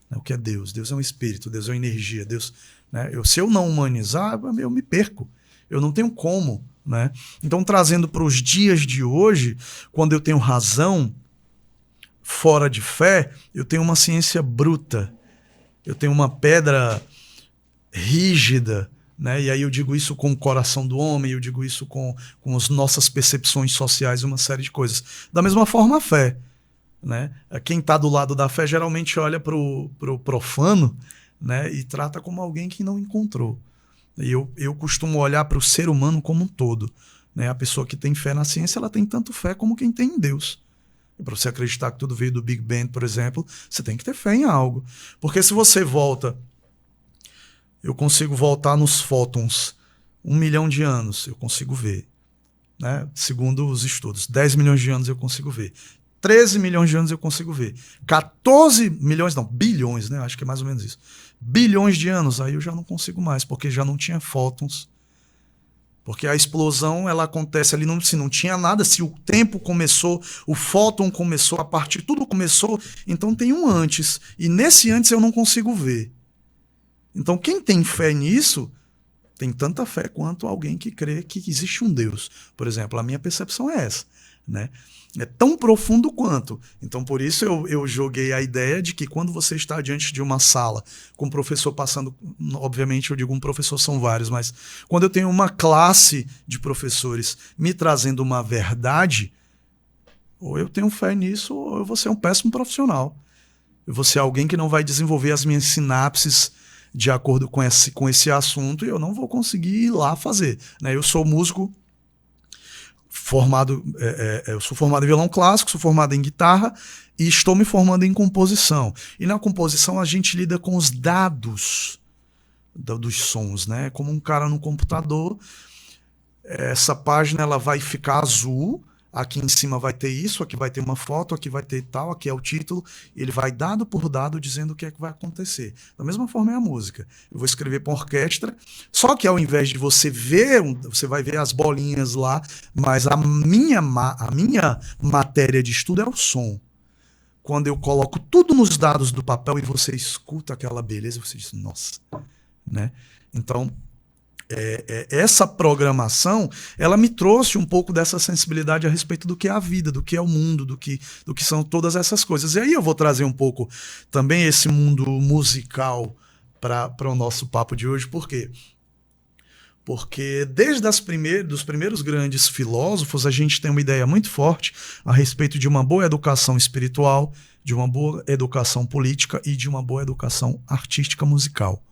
né? O que é Deus? Deus é um espírito, Deus é uma energia, Deus, né? Se eu não humanizar, eu me perco. Eu não tenho como, né? Então, trazendo para os dias de hoje, quando eu tenho razão fora de fé, eu tenho uma ciência bruta, eu tenho uma pedra rígida, né? E aí eu digo isso com o coração do homem, eu digo isso com as nossas percepções sociais, uma série de coisas. Da mesma forma, a fé, né? Quem está do lado da fé geralmente olha para o profano, né? E trata como alguém que não encontrou. E eu costumo olhar para o ser humano como um todo, né? A pessoa que tem fé na ciência, ela tem tanto fé como quem tem em Deus. Para você acreditar que tudo veio do Big Bang, por exemplo, você tem que ter fé em algo. Porque se você volta... Eu consigo voltar nos fótons 1 milhão de anos, eu consigo ver, né? Segundo os estudos. 10 milhões de anos eu consigo ver. 13 milhões de anos eu consigo ver. 14 milhões, não, bilhões, né? Acho que é mais ou menos isso. Bilhões de anos, aí eu já não consigo mais, porque já não tinha fótons. Porque a explosão, ela acontece ali, se não tinha nada, se o tempo começou, o fóton começou, a partir tudo começou, então tem um antes. E nesse antes eu não consigo ver. Então, quem tem fé nisso, tem tanta fé quanto alguém que crê que existe um Deus. Por exemplo, a minha percepção é essa, né? É tão profundo quanto. Então, por isso eu joguei a ideia de que quando você está diante de uma sala, com um professor passando, obviamente eu digo um professor, são vários, mas quando eu tenho uma classe de professores me trazendo uma verdade, ou eu tenho fé nisso, ou eu vou ser um péssimo profissional. Eu vou ser alguém que não vai desenvolver as minhas sinapses de acordo com esse assunto, e eu não vou conseguir ir lá fazer, né? Eu sou músico formado, eu sou formado em violão clássico, sou formado em guitarra e estou me formando em composição. E na composição a gente lida com os dados dos sons, né? Como um cara no computador, essa página ela vai ficar azul. Aqui em cima vai ter isso, aqui vai ter uma foto, aqui vai ter tal, aqui é o título. Ele vai dado por dado dizendo o que é que vai acontecer. Da mesma forma é a música. Eu vou escrever para orquestra, só que ao invés de você ver, você vai ver as bolinhas lá, mas a minha matéria de estudo é o som. Quando eu coloco tudo nos dados do papel e você escuta aquela beleza, você diz, nossa, né? Então... essa programação, ela me trouxe um pouco dessa sensibilidade a respeito do que é a vida, do que é o mundo, do que são todas essas coisas. E aí eu vou trazer um pouco também esse mundo musical para o nosso papo de hoje. Por quê? Porque desde dos primeiros grandes filósofos, a gente tem uma ideia muito forte a respeito de uma boa educação espiritual, de uma boa educação política e de uma boa educação artística musical.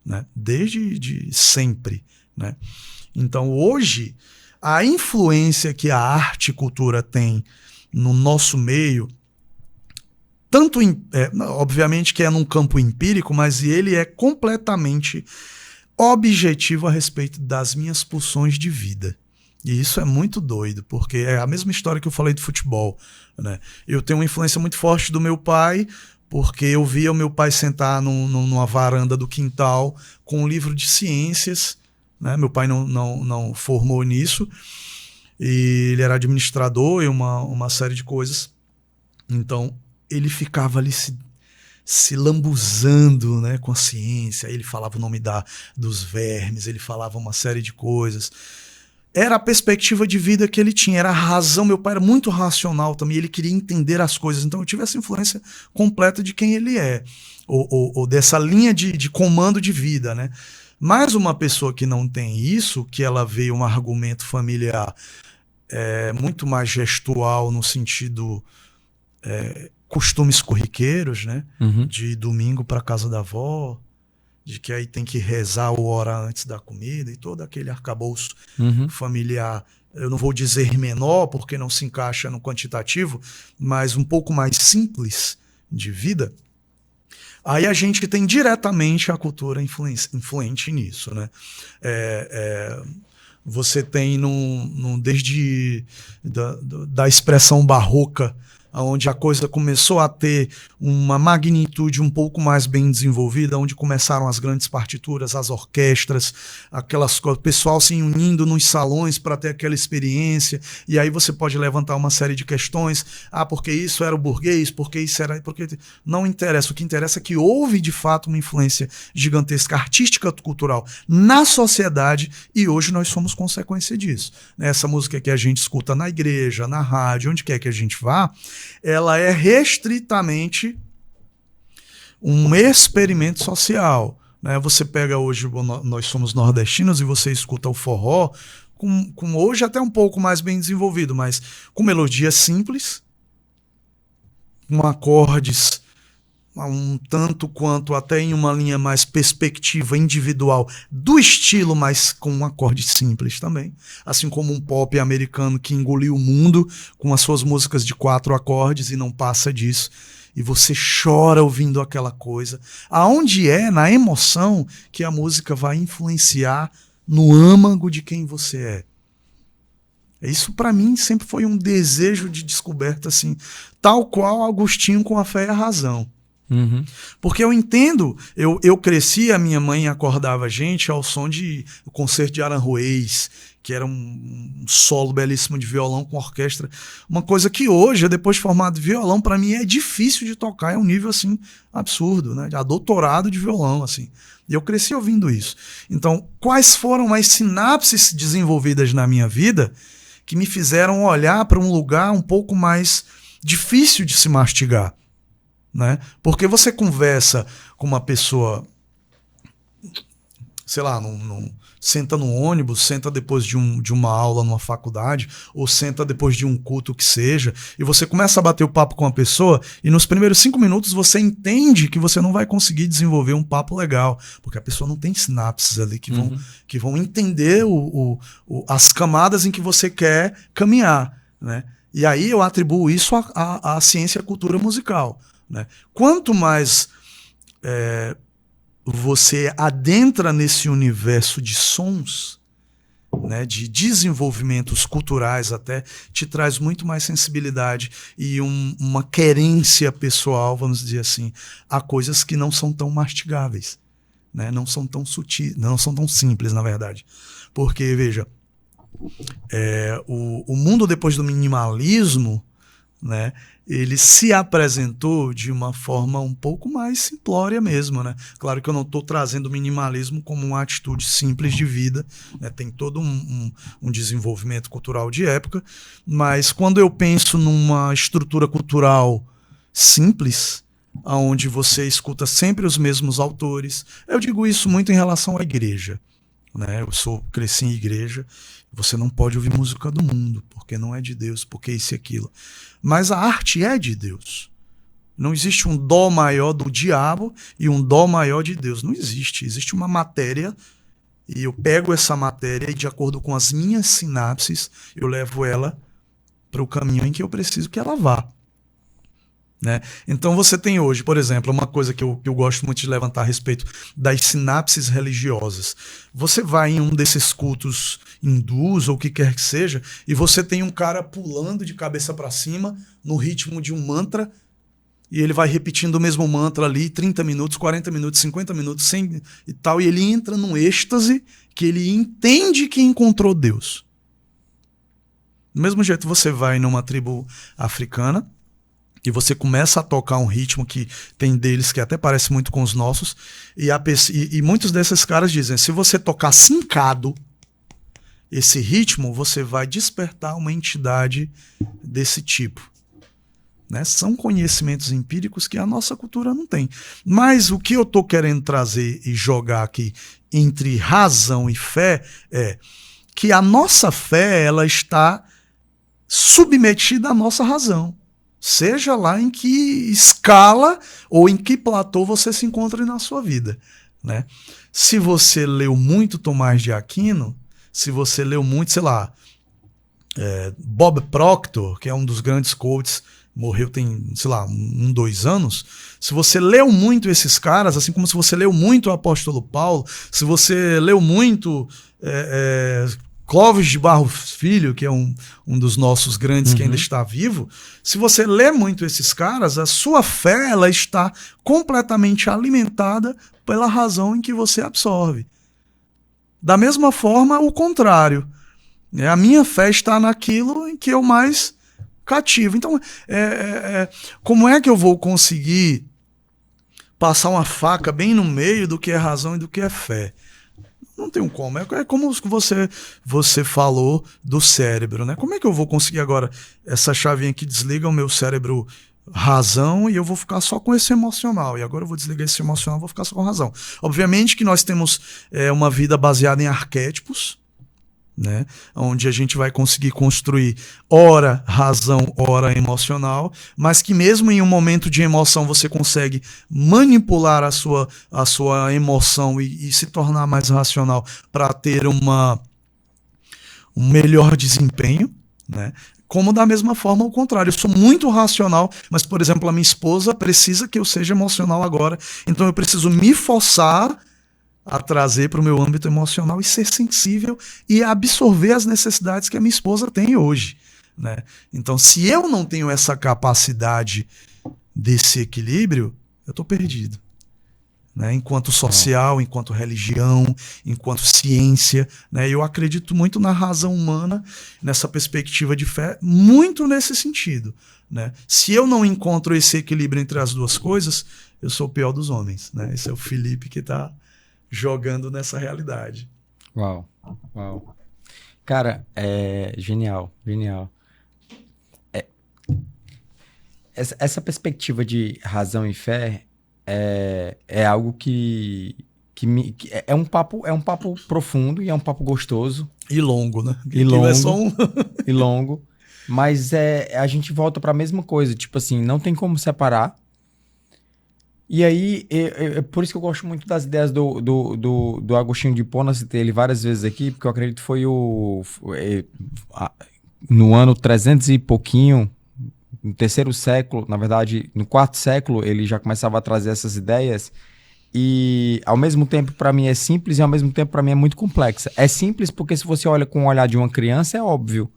Né? Desde sempre, né? Então hoje a influência que a arte e cultura tem no nosso meio, tanto obviamente que é num campo empírico, mas ele é completamente objetivo a respeito das minhas pulsões de vida. E isso é muito doido, porque é a mesma história que eu falei do futebol, né? Eu tenho uma influência muito forte do meu pai, porque eu via o meu pai sentar numa varanda do quintal com um livro de ciências, né? Meu pai não formou nisso, e ele era administrador e uma série de coisas. Então, ele ficava ali se lambuzando, né, com a ciência. Ele falava o nome dos vermes, ele falava uma série de coisas. Era a perspectiva de vida que ele tinha, era a razão. Meu pai era muito racional também, ele queria entender as coisas. Então eu tive essa influência completa de quem ele é, ou dessa linha de comando de vida, né? Mas uma pessoa que não tem isso, que ela vê um argumento familiar muito mais gestual, no sentido costumes corriqueiros, né? Uhum. De domingo para casa da avó, de que aí tem que rezar ou orar antes da comida e todo aquele arcabouço familiar, eu não vou dizer menor, porque não se encaixa no quantitativo, mas um pouco mais simples de vida. Aí a gente tem diretamente a cultura influente nisso, né? Você tem desde da expressão barroca onde a coisa começou a ter uma magnitude um pouco mais bem desenvolvida, onde começaram as grandes partituras, as orquestras, aquelas coisas, o pessoal se unindo nos salões para ter aquela experiência, e aí você pode levantar uma série de questões, porque isso era o burguês, porque isso era... Porque... Não interessa, o que interessa é que houve de fato uma influência gigantesca, artística, cultural, na sociedade, e hoje nós somos consequência disso. Essa música que a gente escuta na igreja, na rádio, onde quer que a gente vá, ela é restritamente um experimento social, né? Você pega hoje, nós somos nordestinos, e você escuta o forró, com hoje até um pouco mais bem desenvolvido, mas com melodias simples, com acordes um tanto quanto até em uma linha mais perspectiva individual do estilo, mas com um acorde simples também. Assim como um pop americano que engoliu o mundo com as suas músicas de 4 acordes e não passa disso. E você chora ouvindo aquela coisa. Aonde é, na emoção, que a música vai influenciar no âmago de quem você é. Isso para mim sempre foi um desejo de descoberta, assim, tal qual Agostinho com a fé e a razão. Uhum. Porque eu entendo, eu cresci, a minha mãe acordava a gente ao som de o concerto de Aranjuez, que era um solo belíssimo de violão com orquestra. Uma coisa que hoje, depois de formado de violão, para mim é difícil de tocar, é um nível assim absurdo, né? Já doutorado de violão, assim. E eu cresci ouvindo isso. Então, quais foram as sinapses desenvolvidas na minha vida que me fizeram olhar para um lugar um pouco mais difícil de se mastigar? Né? Porque você conversa com uma pessoa, sei lá, senta no ônibus, senta depois de uma aula numa faculdade, ou senta depois de um culto que seja, e você começa a bater o papo com a pessoa, e nos primeiros 5 minutos você entende que você não vai conseguir desenvolver um papo legal, porque a pessoa não tem sinapses ali que vão entender as camadas em que você quer caminhar, né? E aí eu atribuo isso à ciência e à cultura musical. Né? Quanto mais você adentra nesse universo de sons, né, de desenvolvimentos culturais até, te traz muito mais sensibilidade e uma querência pessoal, vamos dizer assim, a coisas que não são tão mastigáveis, né? Não são tão sutis, não são tão simples, na verdade. Porque, veja, o mundo depois do minimalismo, né, ele se apresentou de uma forma um pouco mais simplória mesmo, né? Claro que eu não estou trazendo o minimalismo como uma atitude simples de vida, né? Tem todo um desenvolvimento cultural de época, mas quando eu penso numa estrutura cultural simples, onde você escuta sempre os mesmos autores, eu digo isso muito em relação à igreja, né? Eu cresci em igreja. Você não pode ouvir música do mundo, porque não é de Deus, porque isso e aquilo. Mas a arte é de Deus. Não existe um dó maior do diabo e um dó maior de Deus. Não existe. Existe uma matéria, e eu pego essa matéria e, de acordo com as minhas sinapses, eu levo ela para o caminho em que eu preciso que ela vá. Né? Então você tem hoje, por exemplo, uma coisa que eu gosto muito de levantar a respeito das sinapses religiosas. Você vai em um desses cultos hindus ou o que quer que seja, e você tem um cara pulando de cabeça para cima no ritmo de um mantra, e ele vai repetindo o mesmo mantra ali 30 minutos, 40 minutos, 50 minutos, 100 e tal, e ele entra num êxtase que ele entende que encontrou Deus. Do mesmo jeito você vai numa tribo africana, e você começa a tocar um ritmo que tem deles que até parece muito com os nossos, e muitos desses caras dizem, se você tocar sincado esse ritmo, você vai despertar uma entidade desse tipo. Né? São conhecimentos empíricos que a nossa cultura não tem. Mas o que eu estou querendo trazer e jogar aqui entre razão e fé é que a nossa fé, ela está submetida à nossa razão. Seja lá em que escala ou em que platô você se encontre na sua vida. Né? Se você leu muito Tomás de Aquino, se você leu muito, sei lá, Bob Proctor, que é um dos grandes coaches, morreu tem, sei lá, 2 anos, se você leu muito esses caras, assim como se você leu muito o apóstolo Paulo, se você leu muito Clóvis de Barros Filho, que é um dos nossos grandes que ainda está vivo, se você lê muito esses caras, a sua fé ela está completamente alimentada pela razão em que você absorve. Da mesma forma, o contrário. A minha fé está naquilo em que eu mais cativo. Então, como é que eu vou conseguir passar uma faca bem no meio do que é razão e do que é fé? Não tem como. É como você falou do cérebro, né? Como é que eu vou conseguir agora essa chavinha que desliga o meu cérebro razão e eu vou ficar só com esse emocional? E agora eu vou desligar esse emocional e vou ficar só com razão. Obviamente que nós temos uma vida baseada em arquétipos, né? Onde a gente vai conseguir construir ora razão, ora emocional, mas que mesmo em um momento de emoção você consegue manipular a sua emoção e se tornar mais racional para ter um melhor desempenho, né? Como da mesma forma, ao contrário, eu sou muito racional, mas, por exemplo, a minha esposa precisa que eu seja emocional agora, então eu preciso me forçar a trazer para o meu âmbito emocional e ser sensível e absorver as necessidades que a minha esposa tem hoje, né? Então, se eu não tenho essa capacidade desse equilíbrio, eu estou perdido, né? Enquanto social, enquanto religião, enquanto ciência, né? Eu acredito muito na razão humana, nessa perspectiva de fé, muito nesse sentido, né? Se eu não encontro esse equilíbrio entre as duas coisas, eu sou o pior dos homens, né? Esse é o Felipe que está jogando nessa realidade. Uau. Cara, genial. Essa perspectiva de razão e fé é algo que é um papo profundo e é um papo gostoso. E longo, né? E longo. É só e longo. Mas a gente volta para a mesma coisa. Tipo assim, não tem como separar. E aí, por isso que eu gosto muito das ideias do Agostinho de Hipona, citei ele várias vezes aqui, porque eu acredito que foi no ano 300 e pouquinho, no terceiro século, na verdade, no quarto século, ele já começava a trazer essas ideias. E, ao mesmo tempo, para mim é simples e, ao mesmo tempo, para mim é muito complexa. É simples porque, se você olha com o olhar de uma criança, é óbvio.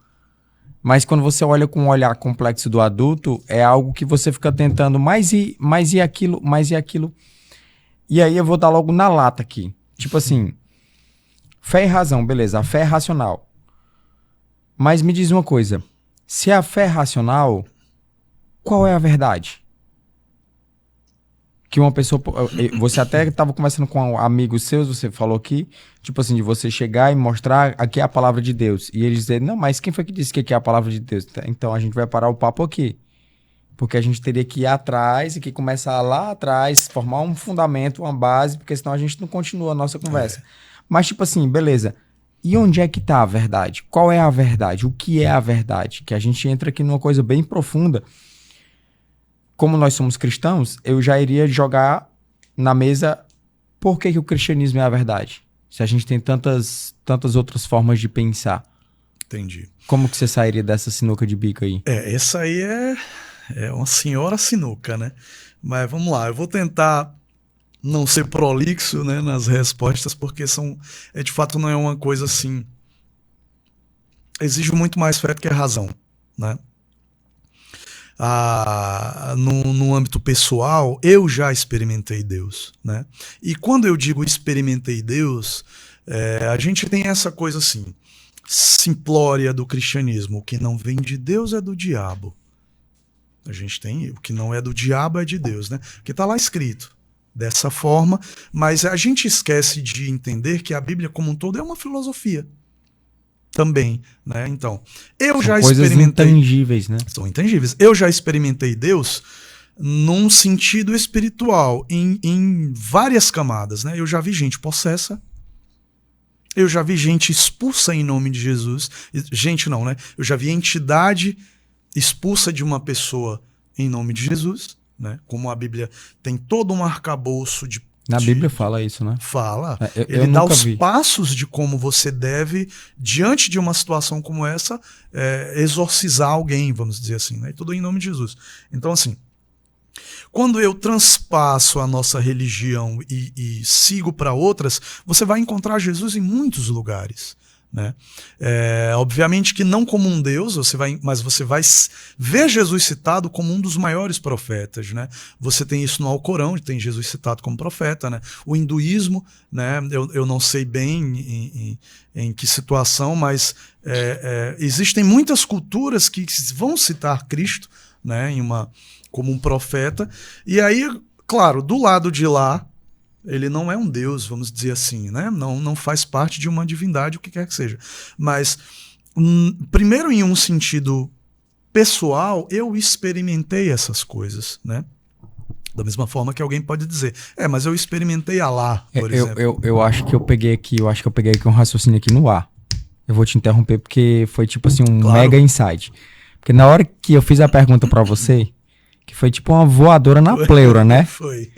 Mas quando você olha com o olhar complexo do adulto, é algo que você fica tentando mais e aquilo. E aí eu vou dar logo na lata aqui. Tipo assim, fé e razão, beleza, a fé é racional. Mas me diz uma coisa, se a fé é racional, qual é a verdade? Que uma pessoa... Você até estava conversando com amigos seus, você falou aqui, tipo assim, de você chegar e mostrar aqui é a palavra de Deus. E eles dizem, não, mas quem foi que disse que aqui é a palavra de Deus? Então a gente vai parar o papo aqui. Porque a gente teria que ir atrás e que começar lá atrás, formar um fundamento, uma base, porque senão a gente não continua a nossa conversa. Mas tipo assim, beleza. E onde é que está a verdade? Qual é a verdade? O que é a verdade? Que a gente entra aqui numa coisa bem profunda. Como nós somos cristãos, eu já iria jogar na mesa por que o cristianismo é a verdade. Se a gente tem tantas outras formas de pensar. Entendi. Como que você sairia dessa sinuca de bico aí? Essa aí é uma senhora sinuca, né? Mas vamos lá, eu vou tentar não ser prolixo, né, nas respostas, porque de fato não é uma coisa assim... Exige muito mais fé do que a razão, né? No âmbito pessoal, eu já experimentei Deus, né? E quando eu digo experimentei Deus, a gente tem essa coisa assim, simplória do cristianismo: o que não vem de Deus é do diabo. A gente tem o que não é do diabo é de Deus, né? Que está lá escrito dessa forma, mas a gente esquece de entender que a Bíblia como um todo é uma filosofia também, né? Então, eu já experimentei... Coisas intangíveis, né? São intangíveis. Eu já experimentei Deus num sentido espiritual, em várias camadas, né? Eu já vi gente possessa, eu já vi gente expulsa em nome de Jesus. Gente não, né? Eu já vi entidade expulsa de uma pessoa em nome de Jesus, né? Como a Bíblia tem todo um arcabouço de... Na Bíblia fala isso, né? Fala. Eu Ele dá os vi. passos de como você deve, diante de uma situação como essa, exorcizar alguém, vamos dizer assim, né? E tudo em nome de Jesus. Então, assim, quando eu transpasso a nossa religião e sigo para outras, você vai encontrar Jesus em muitos lugares, né? Obviamente que não como um Deus, mas você vai ver Jesus citado como um dos maiores profetas, né? Você tem isso no Alcorão, tem Jesus citado como profeta, né? O hinduísmo, né? Eu não sei bem em que situação, mas existem muitas culturas que vão citar Cristo, né? Como um profeta. E aí, claro, do lado de lá, ele não é um Deus, vamos dizer assim, né? Não faz parte de uma divindade, o que quer que seja. Mas, primeiro, em um sentido pessoal, eu experimentei essas coisas, né? Da mesma forma que alguém pode dizer, mas eu experimentei Alá, por exemplo. Eu acho que eu peguei aqui um raciocínio aqui no ar. Eu vou te interromper porque foi tipo assim um mega insight. Porque na hora que eu fiz a pergunta pra você, que foi tipo uma voadora na pleura, né? Foi.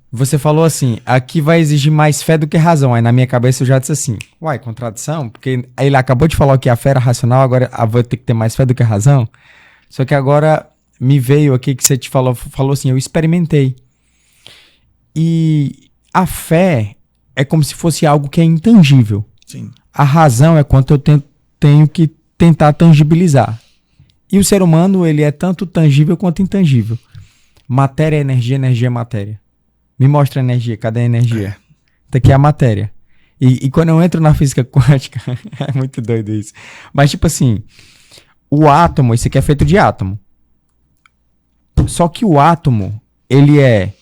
Você falou assim, aqui vai exigir mais fé do que razão. Aí na minha cabeça eu já disse assim, uai, contradição? Porque ele acabou de falar que a fé era racional, agora vai ter que ter mais fé do que razão. Só que agora me veio aqui que você te falou assim, eu experimentei. E a fé é como se fosse algo que é intangível. Sim. A razão é quanto eu tenho que tentar tangibilizar. E o ser humano, ele é tanto tangível quanto intangível. Matéria é energia, energia é matéria. Me mostra a energia, cadê a energia? Tá aqui a matéria. E quando eu entro na física quântica, é muito doido isso. Mas tipo assim, o átomo, esse aqui é feito de átomo. Só que o átomo, ele é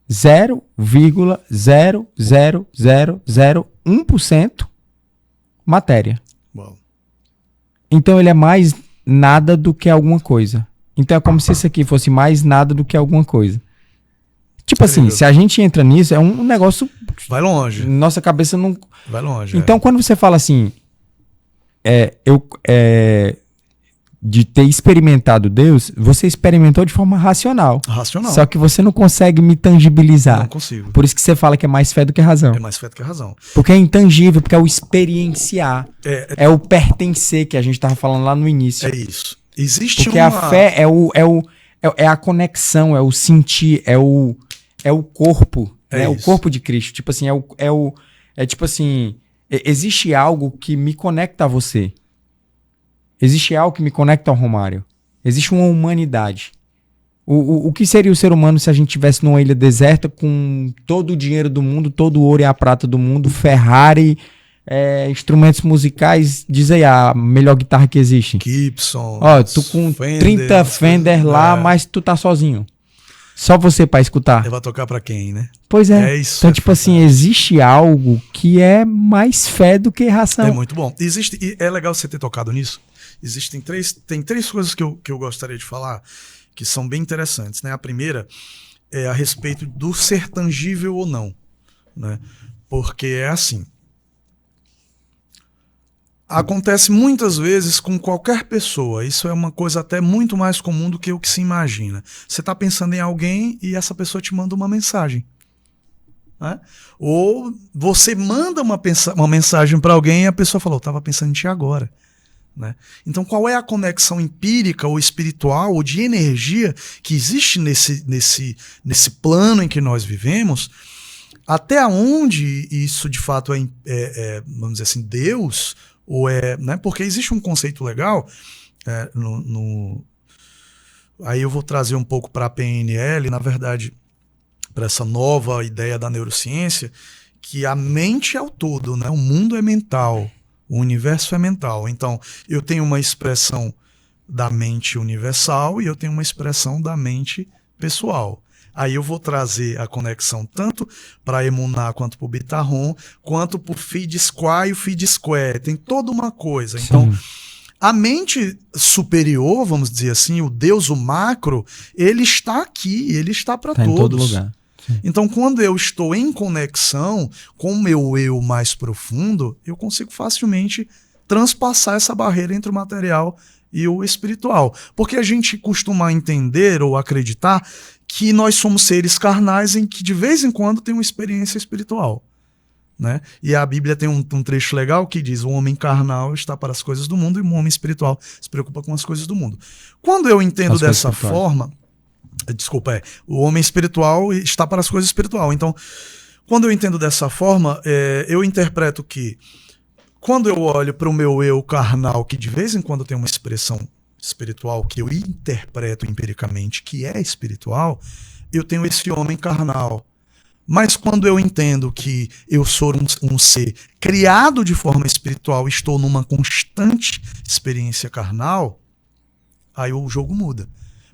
0,00001% matéria. Uau. Então ele é mais nada do que alguma coisa. Então é como se isso aqui fosse mais nada do que alguma coisa. Tipo assim, se a gente entra nisso, é um negócio... Vai longe. Nossa cabeça não... Vai longe. Então, quando você fala assim, de ter experimentado Deus, você experimentou de forma racional. Racional. Só que você não consegue me tangibilizar. Não consigo. Por isso que você fala que é mais fé do que razão. É mais fé do que razão. Porque é intangível, porque é o experienciar. É o pertencer que a gente tava falando lá no início. É isso. Existe porque a fé é a conexão, é o sentir, é o corpo, né? O corpo de Cristo. Tipo assim, tipo assim, existe algo que me conecta a você. Existe algo que me conecta ao Romário. Existe uma humanidade. O que seria o ser humano se a gente estivesse numa ilha deserta com todo o dinheiro do mundo, todo o ouro e a prata do mundo, Ferrari, instrumentos musicais, diz aí a melhor guitarra que existe. Gibson. Ó, tu com Fender, 30 Fender lá, mas tu tá sozinho. Só você pra escutar. Vai tocar pra quem, né? Pois é. Isso então, tipo assim, existe algo que é mais fé do que razão. É muito bom. E é legal você ter tocado nisso. Tem três coisas que eu gostaria de falar que são bem interessantes, né? A primeira é a respeito do ser tangível ou não, né? Porque é assim. Acontece muitas vezes com qualquer pessoa. Isso é uma coisa até muito mais comum do que o que se imagina. Você está pensando em alguém e essa pessoa te manda uma mensagem. Né? Ou você manda uma mensagem para alguém e a pessoa falou, estava pensando em ti agora. Né? Então, qual é a conexão empírica ou espiritual ou de energia que existe nesse plano em que nós vivemos? Até onde isso de fato vamos dizer assim, Deus... né? Porque existe um conceito legal, aí eu vou trazer um pouco para a PNL, na verdade, para essa nova ideia da neurociência, que a mente é o todo, né? O mundo é mental, o universo é mental. Então, eu tenho uma expressão da mente universal e eu tenho uma expressão da mente pessoal. Aí eu vou trazer a conexão tanto para a Emuná quanto para o Bitarron, quanto para o Feed Square e o Feed Square. Tem toda uma coisa. Sim. Então, a mente superior, vamos dizer assim, o Deus, o macro, ele está aqui, ele está para todos. Em todo lugar. Sim. Então, quando eu estou em conexão com o meu eu mais profundo, eu consigo facilmente transpassar essa barreira entre o material e o espiritual. Porque a gente costuma entender ou acreditar que nós somos seres carnais em que de vez em quando tem uma experiência espiritual. Né? E a Bíblia tem um trecho legal que diz: o homem carnal está para as coisas do mundo e o homem espiritual se preocupa com as coisas do mundo. Quando eu entendo dessa forma, o homem espiritual está para as coisas espirituais. Então, quando eu entendo dessa forma, eu interpreto que quando eu olho para o meu eu carnal, que de vez em quando tem uma expressão espiritual que eu interpreto empiricamente, que é espiritual, eu tenho esse homem carnal. Mas quando eu entendo que eu sou um ser criado de forma espiritual, estou numa constante experiência carnal, aí o jogo muda.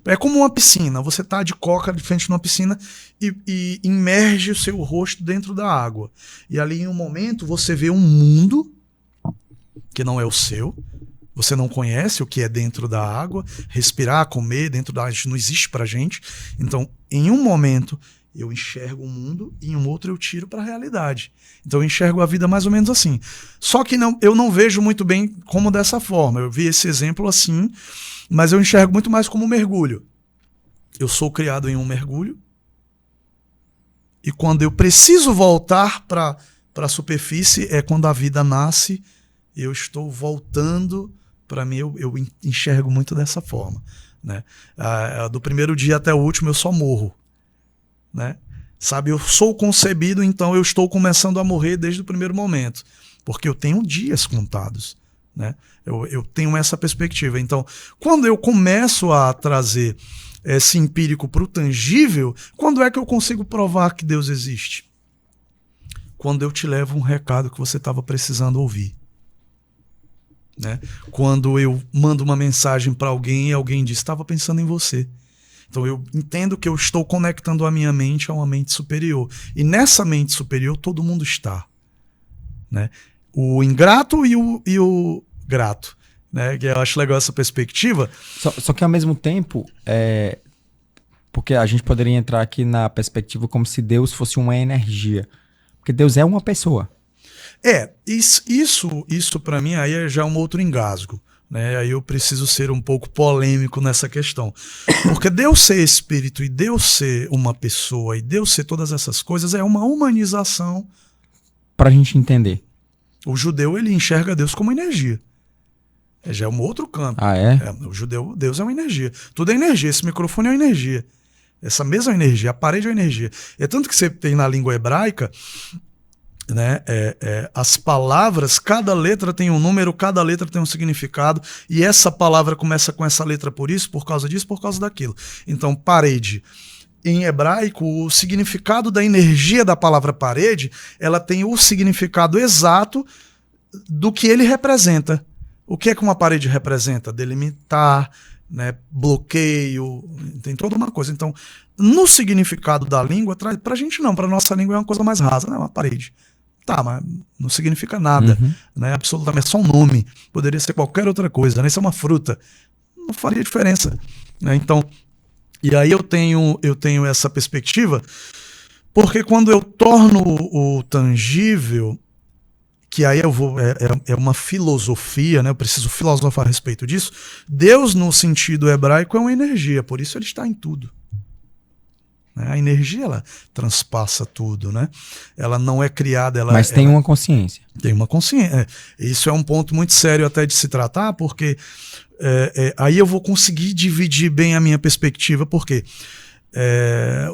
É como uma piscina, você está de coca de frente numa piscina e imerge o seu rosto dentro da água. E ali em um momento você vê um mundo que não é o seu, você não conhece o que é dentro da água, respirar, comer dentro da água não existe pra gente. Então, em um momento eu enxergo o mundo e em um outro eu tiro para a realidade. Então eu enxergo a vida mais ou menos assim. Só que eu não vejo muito bem como dessa forma. Eu vi esse exemplo assim, mas eu enxergo muito mais como um mergulho. Eu sou criado em um mergulho e quando eu preciso voltar para a superfície é quando a vida nasce, eu estou voltando para mim, eu enxergo muito dessa forma, né? Do primeiro dia até o último eu só morro. Né? Sabe, eu sou concebido, então eu estou começando a morrer desde o primeiro momento, porque eu tenho dias contados, né? Eu tenho essa perspectiva. Então, quando eu começo a trazer esse empírico para o tangível, quando é que eu consigo provar que Deus existe? Quando eu te levo um recado que você estava precisando ouvir, né? Quando eu mando uma mensagem para alguém e alguém diz, estava pensando em você. Então eu entendo que eu estou conectando a minha mente a uma mente superior. E nessa mente superior todo mundo está, né? O ingrato e o grato, né? Eu acho legal essa perspectiva. Só que ao mesmo tempo, porque a gente poderia entrar aqui na perspectiva como se Deus fosse uma energia. Porque Deus é uma pessoa. Isso para mim aí é já um outro engasgo. Né? Aí eu preciso ser um pouco polêmico nessa questão. Porque Deus ser espírito e Deus ser uma pessoa e Deus ser todas essas coisas é uma humanização. Pra gente entender. O judeu, ele enxerga Deus como energia. Já é um outro campo. Ah, é? O judeu, Deus é uma energia. Tudo é energia. Esse microfone é uma energia. Essa mesa é uma energia. A parede é uma energia. É tanto que você tem na língua hebraica... Né? As palavras, cada letra tem um número, cada letra tem um significado, e essa palavra começa com essa letra por isso, por causa disso, por causa daquilo. Então, parede, em hebraico, o significado da energia da palavra parede, ela tem o significado exato do que ele representa. O que é que uma parede representa? Delimitar, né? Bloqueio, tem toda uma coisa. Então, no significado da língua, pra gente não, pra nossa língua é uma coisa mais rasa, né? Uma parede. Tá, mas não significa nada, né? Absolutamente, é só um nome. Poderia ser qualquer outra coisa, né? Isso é uma fruta. Não faria diferença, né? Então, e aí eu tenho essa perspectiva, porque quando eu torno o tangível, que aí eu vou é uma filosofia, né? Eu preciso filosofar a respeito disso. Deus, no sentido hebraico, é uma energia, por isso ele está em tudo. A energia, ela transpassa tudo, né? Ela não é criada... Mas tem uma consciência. Tem uma consciência. Isso é um ponto muito sério até de se tratar, porque aí eu vou conseguir dividir bem a minha perspectiva, porque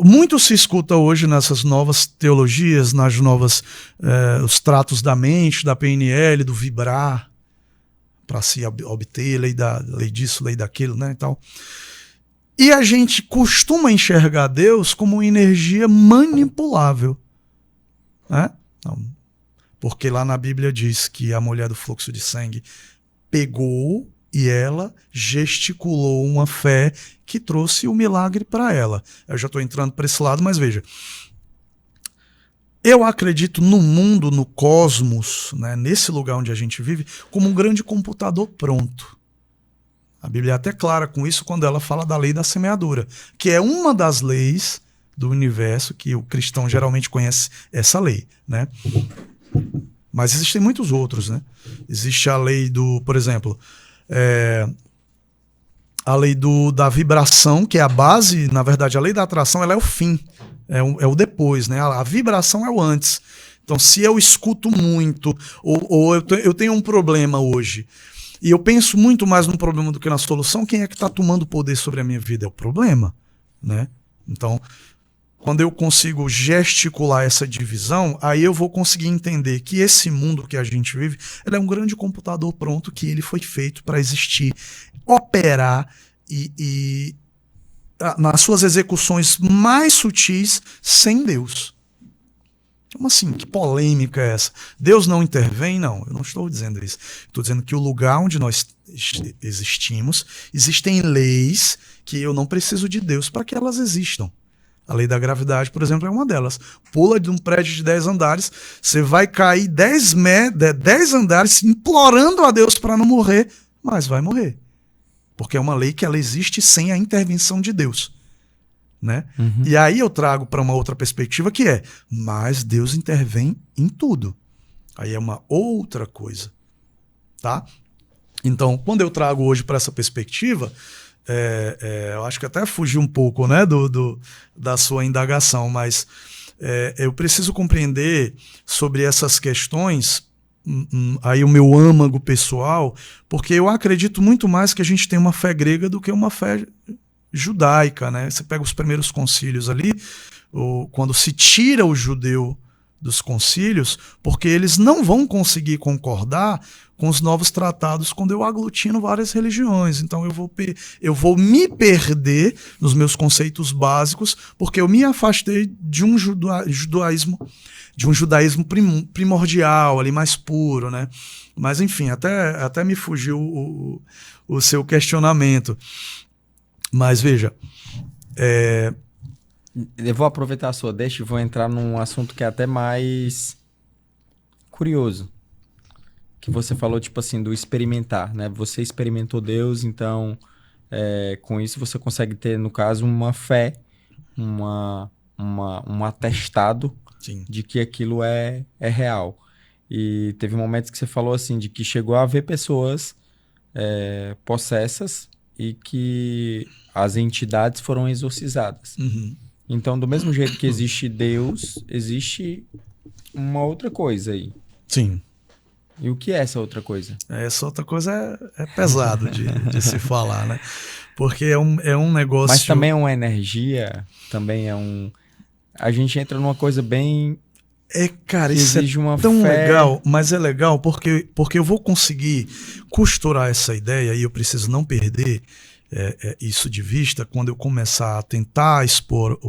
muito se escuta hoje nessas novas teologias, nas novas... os tratos da mente, da PNL, do vibrar, para se obter lei disso, lei daquilo, né, e tal. E a gente costuma enxergar Deus como uma energia manipulável, né? Porque lá na Bíblia diz que a mulher do fluxo de sangue pegou e ela gesticulou uma fé que trouxe o milagre para ela. Eu já estou entrando para esse lado, mas veja. Eu acredito no mundo, no cosmos, né, nesse lugar onde a gente vive, como um grande computador pronto. A Bíblia é até clara com isso quando ela fala da lei da semeadura, que é uma das leis do universo que o cristão geralmente conhece essa lei, né? Mas existem muitos outros, né? Existe a lei do, por exemplo, a lei da vibração, que é a base, na verdade, a lei da atração, ela é o fim, é o depois, né? A vibração é o antes. Então, se eu escuto muito, ou eu tenho um problema hoje, e eu penso muito mais no problema do que na solução, quem é que está tomando poder sobre a minha vida? É o problema, né? Então, quando eu consigo gesticular essa divisão, aí eu vou conseguir entender que esse mundo que a gente vive, ele é um grande computador pronto que ele foi feito para existir, operar e nas suas execuções mais sutis sem Deus. Como assim? Que polêmica é essa? Deus não intervém? Não, eu não estou dizendo isso. Estou dizendo que o lugar onde nós existimos, existem leis que eu não preciso de Deus para que elas existam. A lei da gravidade, por exemplo, é uma delas. Pula de um prédio de 10 andares, você vai cair 10 andares implorando a Deus para não morrer, mas vai morrer. Porque é uma lei que ela existe sem a intervenção de Deus. Né? Uhum. E aí eu trago para uma outra perspectiva que é, mas Deus intervém em tudo. Aí é uma outra coisa. Tá? Então, quando eu trago hoje para essa perspectiva, eu acho que até fugi um pouco, né, da sua indagação, mas eu preciso compreender sobre essas questões aí o meu âmago pessoal, porque eu acredito muito mais que a gente tem uma fé grega do que uma fé judaica, né? Você pega os primeiros concílios ali, quando se tira o judeu dos concílios, porque eles não vão conseguir concordar com os novos tratados quando eu aglutino várias religiões. Então eu vou me perder nos meus conceitos básicos, porque eu me afastei de um judaísmo primordial, ali mais puro, né? Mas enfim, até me fugiu o seu questionamento. Mas veja, eu vou aproveitar a sua deixa e vou entrar num assunto que é até mais curioso. Que você falou, tipo assim, do experimentar, né? Você experimentou Deus, então com isso você consegue ter, no caso, uma fé, um atestado sim, de que aquilo é real. E teve momentos que você falou assim, de que chegou a haver pessoas possessas e que as entidades foram exorcizadas. uhum. Então, do mesmo jeito que existe Deus, existe uma outra coisa aí. Sim. E o que é essa outra coisa? Essa outra coisa é pesado de se falar, né? Porque é um negócio... Mas também é uma energia, também é um... A gente entra numa coisa bem... Cara, que isso exige uma tão fé... legal, mas é legal porque eu vou conseguir costurar essa ideia e eu preciso não perder isso de vista quando eu começar a tentar expor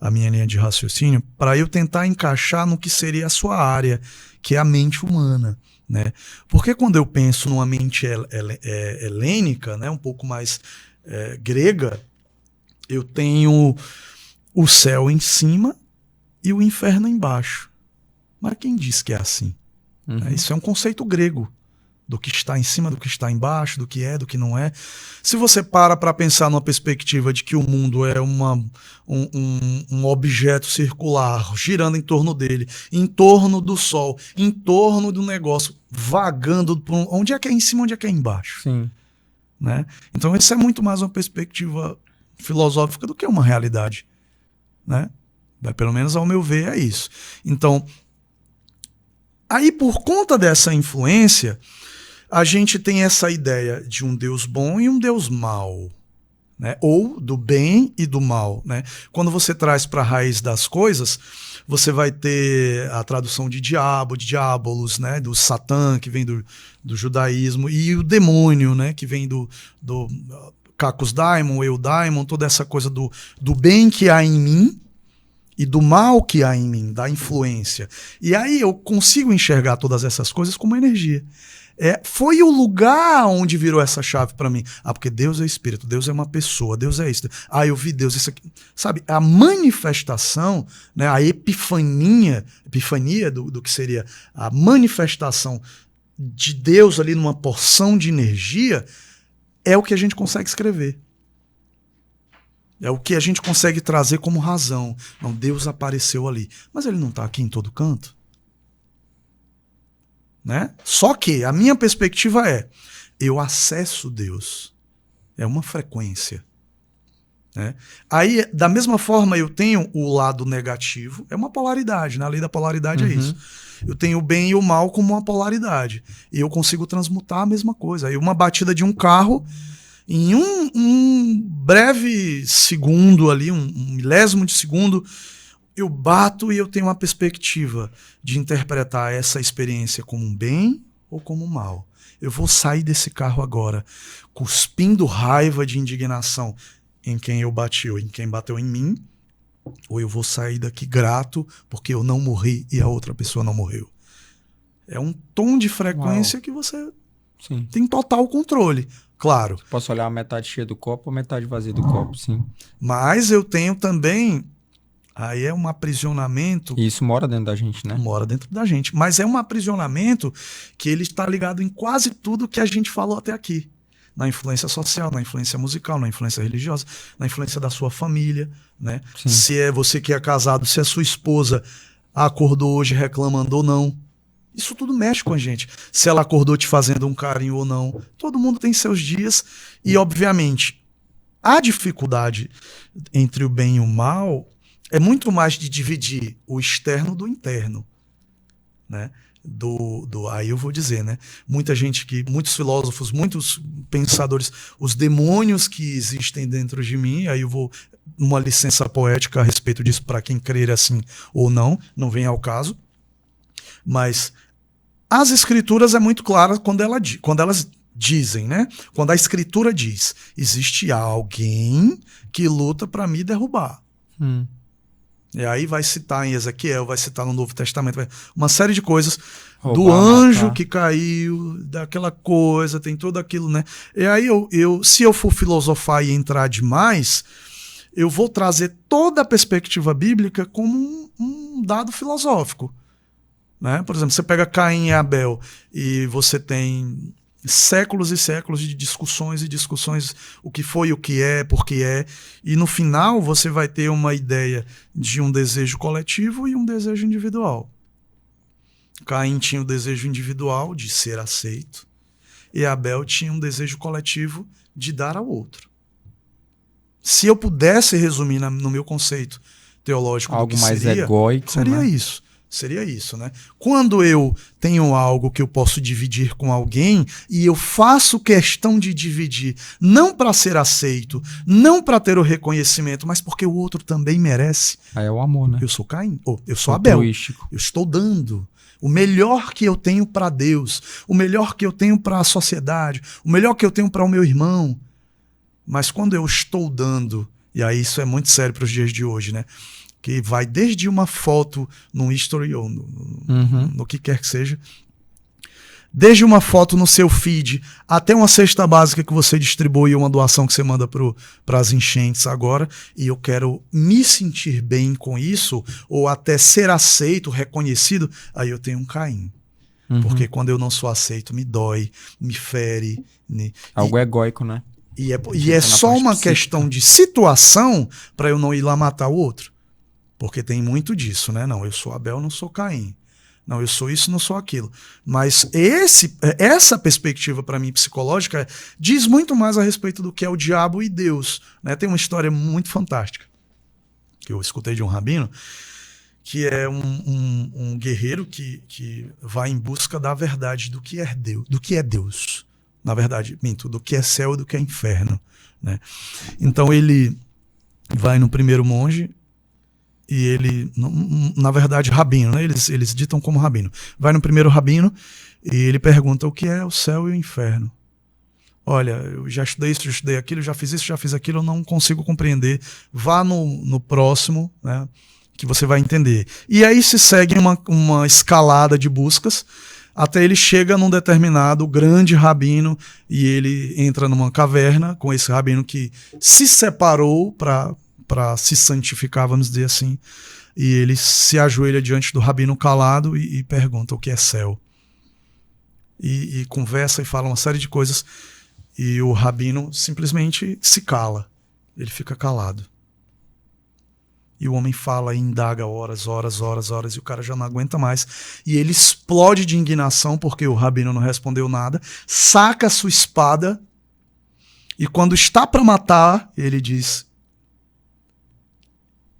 a minha linha de raciocínio, para eu tentar encaixar no que seria a sua área, que é a mente humana, né? Porque quando eu penso numa mente helênica, né, um pouco mais grega, eu tenho o céu em cima e o inferno embaixo. Mas quem diz que é assim? Uhum. Isso é um conceito grego, do que está em cima, do que está embaixo, do que é, do que não é. Se você para pensar numa perspectiva de que o mundo é um objeto circular, girando em torno dele, em torno do Sol, em torno do negócio, vagando por onde é que é em cima, onde é que é embaixo. Sim. Né? Então isso é muito mais uma perspectiva filosófica do que uma realidade. Né? Pelo menos ao meu ver é isso. Então, aí por conta dessa influência, a gente tem essa ideia de um Deus bom e um Deus mau, né? Ou do bem e do mal, né? Quando você traz para a raiz das coisas, você vai ter a tradução de diabo, de diabolos, né? Do Satã, que vem do judaísmo, e o demônio, né? Que vem do Cacus Daimon, Eu Daimon, toda essa coisa do bem que há em mim e do mal que há em mim, da influência. E aí eu consigo enxergar todas essas coisas como energia. Foi o lugar onde virou essa chave para mim. Porque Deus é espírito, Deus é uma pessoa, Deus é isso. Eu vi Deus, isso aqui. Sabe, a manifestação, né, a epifania do que seria a manifestação de Deus ali numa porção de energia, é o que a gente consegue escrever. É o que a gente consegue trazer como razão. Não, Deus apareceu ali. Mas ele não está aqui em todo canto? Né? Só que a minha perspectiva eu acesso Deus. É uma frequência. Né? Aí, da mesma forma, eu tenho o lado negativo. É uma polaridade. Na lei da polaridade é isso. Eu tenho o bem e o mal como uma polaridade. E eu consigo transmutar a mesma coisa. Aí uma batida de um carro Em um breve segundo ali, um milésimo de segundo, eu bato e eu tenho uma perspectiva de interpretar essa experiência como um bem ou como um mal. Eu vou sair desse carro agora cuspindo raiva de indignação em quem eu bati ou em quem bateu em mim, ou eu vou sair daqui grato porque eu não morri e a outra pessoa não morreu. É um tom de frequência que você tem total controle. Claro. Posso olhar a metade cheia do copo ou metade vazia do copo, sim. Mas eu tenho também... Aí é um aprisionamento... E isso mora dentro da gente, né? Mora dentro da gente. Mas é um aprisionamento que ele está ligado em quase tudo que a gente falou até aqui. Na influência social, na influência musical, na influência religiosa, na influência da sua família, né? Se é você que é casado, se a sua esposa acordou hoje reclamando ou não. Isso tudo mexe com a gente. Se ela acordou te fazendo um carinho ou não. Todo mundo tem seus dias e, obviamente, a dificuldade entre o bem e o mal é muito mais de dividir o externo do interno, né? Aí eu vou dizer, né? Muitos filósofos, muitos pensadores, os demônios que existem dentro de mim, aí eu vou uma licença poética a respeito disso para quem crer assim ou não vem ao caso. Mas as escrituras é muito clara quando elas dizem, né? Quando a escritura diz, existe alguém que luta para me derrubar. E aí vai citar em Ezequiel, vai citar no Novo Testamento, uma série de coisas do anjo que caiu, daquela coisa, tem tudo aquilo, né? E aí se eu for filosofar e entrar demais, eu vou trazer toda a perspectiva bíblica como um dado filosófico, né? Por exemplo, você pega Caim e Abel e você tem séculos e séculos de discussões e discussões, o que foi, o que é, por que é, e no final você vai ter uma ideia de um desejo coletivo e um desejo individual. Caim tinha o desejo individual de ser aceito e Abel tinha um desejo coletivo de dar ao outro. Se eu pudesse resumir no meu conceito teológico algo mais egóico, seria, né? Seria isso, né? Quando eu tenho algo que eu posso dividir com alguém e eu faço questão de dividir, não para ser aceito, não para ter o reconhecimento, mas porque o outro também merece. Aí é o amor, né? Eu sou Caim, eu sou Abel. Eu estou dando o melhor que eu tenho para Deus, o melhor que eu tenho para a sociedade, o melhor que eu tenho para o meu irmão. Mas quando eu estou dando, e aí isso é muito sério para os dias de hoje, né? Que vai desde uma foto no history ou no que quer que seja, desde uma foto no seu feed até uma cesta básica que você distribui, uma doação que você manda para as enchentes agora, e eu quero me sentir bem com isso, ou até ser aceito, reconhecido, aí eu tenho um Caim. Porque quando eu não sou aceito, me dói, me fere. Algo egóico, né? E é só uma questão de situação para eu não ir lá matar o outro. Porque tem muito disso, né? Não, eu sou Abel, não sou Caim. Não, eu sou isso, não sou aquilo. Mas essa perspectiva, para mim, psicológica, diz muito mais a respeito do que é o diabo e Deus, né? Tem uma história muito fantástica que eu escutei de um rabino, que é um guerreiro que vai em busca da verdade do que é Deus. Na verdade, do que é céu e do que é inferno, né? Então ele vai no primeiro monge, e ele, na verdade, rabino, né? Eles ditam como rabino. Vai no primeiro rabino e ele pergunta o que é o céu e o inferno. Olha, eu já estudei isso, já estudei aquilo, já fiz isso, já fiz aquilo, eu não consigo compreender. Vá no próximo, né? Que você vai entender. E aí se segue uma escalada de buscas até ele chega num determinado grande rabino e ele entra numa caverna com esse rabino que se separou para se santificar, vamos dizer assim, e ele se ajoelha diante do rabino calado e pergunta o que é céu. E conversa e fala uma série de coisas, e o rabino simplesmente se cala, ele fica calado. E o homem fala e indaga horas, e o cara já não aguenta mais. E ele explode de indignação porque o rabino não respondeu nada, saca a sua espada, e quando está para matar, ele diz: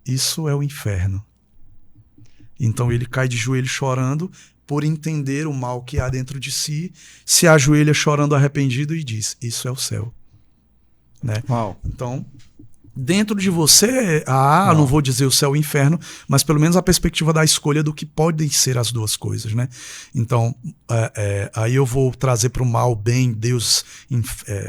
isso é o inferno. Então ele cai de joelho chorando por entender o mal que há dentro de si, se ajoelha chorando arrependido e diz: isso é o céu. né? Uau. Então, dentro de você, Uau. não vou dizer o céu e o inferno, mas pelo menos a perspectiva da escolha do que podem ser as duas coisas, né? Então, aí eu vou trazer para o mal, bem, Deus,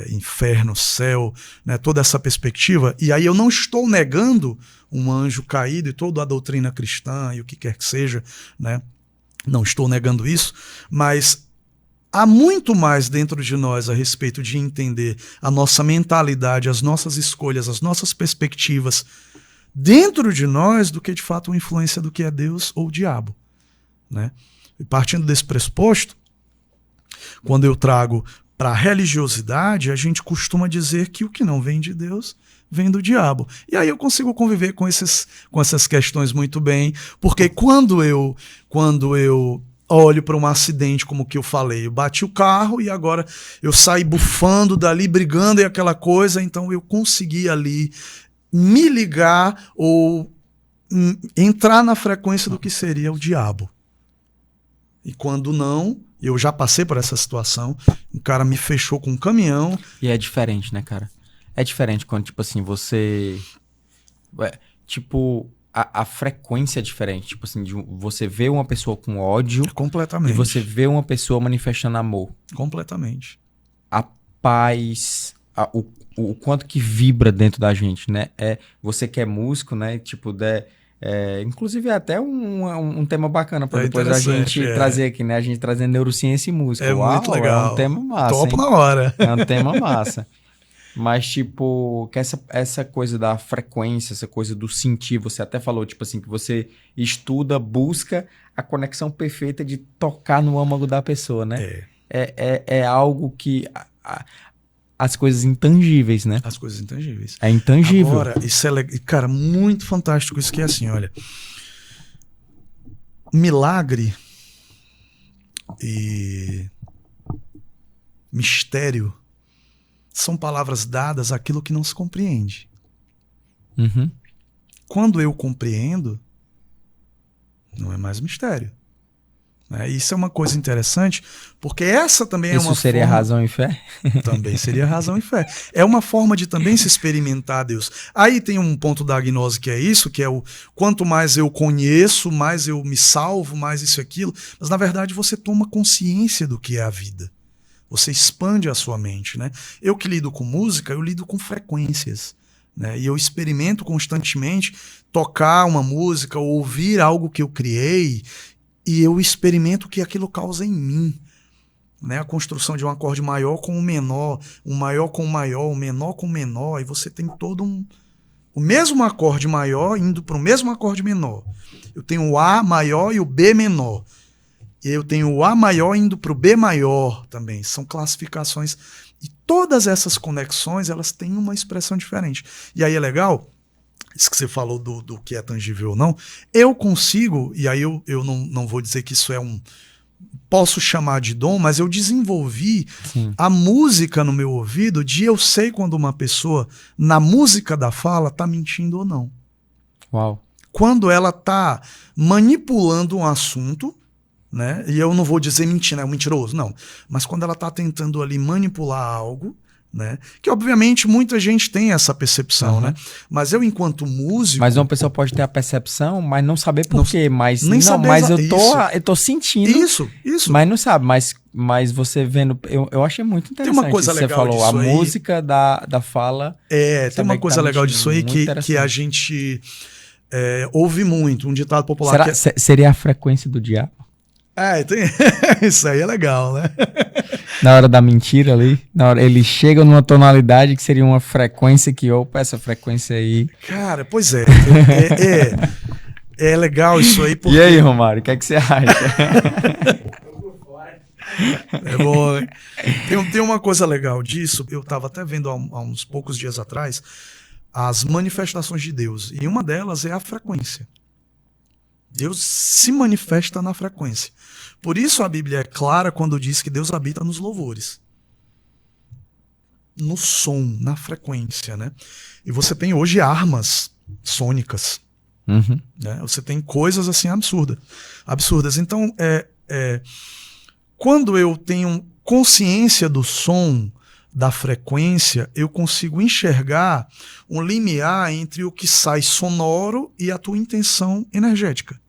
inferno, céu, né? Toda essa perspectiva. E aí eu não estou negando um anjo caído e toda a doutrina cristã e o que quer que seja, né? Não estou negando isso, mas há muito mais dentro de nós a respeito de entender a nossa mentalidade, as nossas escolhas, as nossas perspectivas dentro de nós do que de fato uma influência do que é Deus ou o diabo, né? E partindo desse pressuposto, quando eu trago para a religiosidade, a gente costuma dizer que o que não vem de Deus vem do diabo. E aí eu consigo conviver com essas questões muito bem, porque quando eu olho para um acidente como que eu falei, eu bati o carro e agora eu saí bufando dali, brigando e aquela coisa, então eu consegui ali me ligar ou entrar na frequência do que seria o diabo. E quando não, eu já passei por essa situação, um cara me fechou com um caminhão. E é diferente, né, cara? É diferente quando, tipo assim, você... Tipo, a frequência é diferente. Tipo assim, você vê uma pessoa com ódio... Completamente. E você vê uma pessoa manifestando amor. Completamente. A paz, o quanto que vibra dentro da gente, né? Você que é músico, né? Tipo, inclusive é até um tema bacana para depois a gente trazer aqui, né? A gente trazer neurociência e música. É muito legal. É um tema massa, Topo hein? na hora. É um tema massa. Mas, tipo, que essa coisa da frequência, essa coisa do sentir, você até falou, tipo assim, que você estuda, busca a conexão perfeita de tocar no âmago da pessoa, né? É algo que... as coisas intangíveis, né? As coisas intangíveis. É intangível. Agora, isso é, cara, muito fantástico isso que é assim, olha. Milagre e mistério são palavras dadas àquilo que não se compreende. Uhum. Quando eu compreendo, não é mais mistério. Isso é uma coisa interessante, porque essa também é uma forma... Isso seria razão e fé? Também seria razão e fé. É uma forma de também se experimentar Deus. Aí tem um ponto da agnose que é isso, que é o quanto mais eu conheço, mais eu me salvo, mais isso e aquilo. Mas na verdade você toma consciência do que é a vida. Você expande a sua mente, né? Eu que lido com música, eu lido com frequências, né? E eu experimento constantemente tocar uma música ou ouvir algo que eu criei e eu experimento o que aquilo causa em mim, né? A construção de um acorde maior com um menor, um maior com um maior, um menor com um menor, e você tem todo o mesmo acorde maior indo para o mesmo acorde menor. Eu tenho o A maior e o B menor. E eu tenho o A maior indo para o B maior também. São classificações. E todas essas conexões, elas têm uma expressão diferente. E aí é legal, isso que você falou do que é tangível ou não, eu consigo, e aí eu não vou dizer que isso é posso chamar de dom, mas eu desenvolvi a música no meu ouvido de eu sei quando uma pessoa, na música da fala, está mentindo ou não. Uau. Quando ela está manipulando um assunto, né? E eu não vou dizer mentira, é um mentiroso, não. Mas quando ela está tentando ali manipular algo, né? Que obviamente muita gente tem essa percepção, né? Mas eu, enquanto músico... Mas uma pessoa pode ter a percepção, mas não saber por quê. Mas, nem saber mas eu tô sentindo. Isso. Mas não sabe. Mas você vendo... Eu achei muito interessante. Tem uma coisa legal você falou, disso a aí. música da fala... tem uma coisa legal disso aí que a gente ouve muito. Um ditado popular... Seria a frequência do diabo? Isso aí é legal, né? Na hora da mentira ali, na hora ele chega numa tonalidade que seria uma frequência que, opa, essa frequência aí... Cara, pois é. É legal isso aí. Porque... E aí, Romário, o que é que você acha? É bom, né? Tem uma coisa legal disso, eu estava até vendo há uns poucos dias atrás, as manifestações de Deus, e uma delas é a frequência. Deus se manifesta na frequência. Por isso a Bíblia é clara quando diz que Deus habita nos louvores. No som, na frequência, né? E você tem hoje armas sônicas. Uhum. Né? Você tem coisas assim absurdas. Então, quando eu tenho consciência do som, da frequência, eu consigo enxergar um limiar entre o que sai sonoro e a tua intenção energética.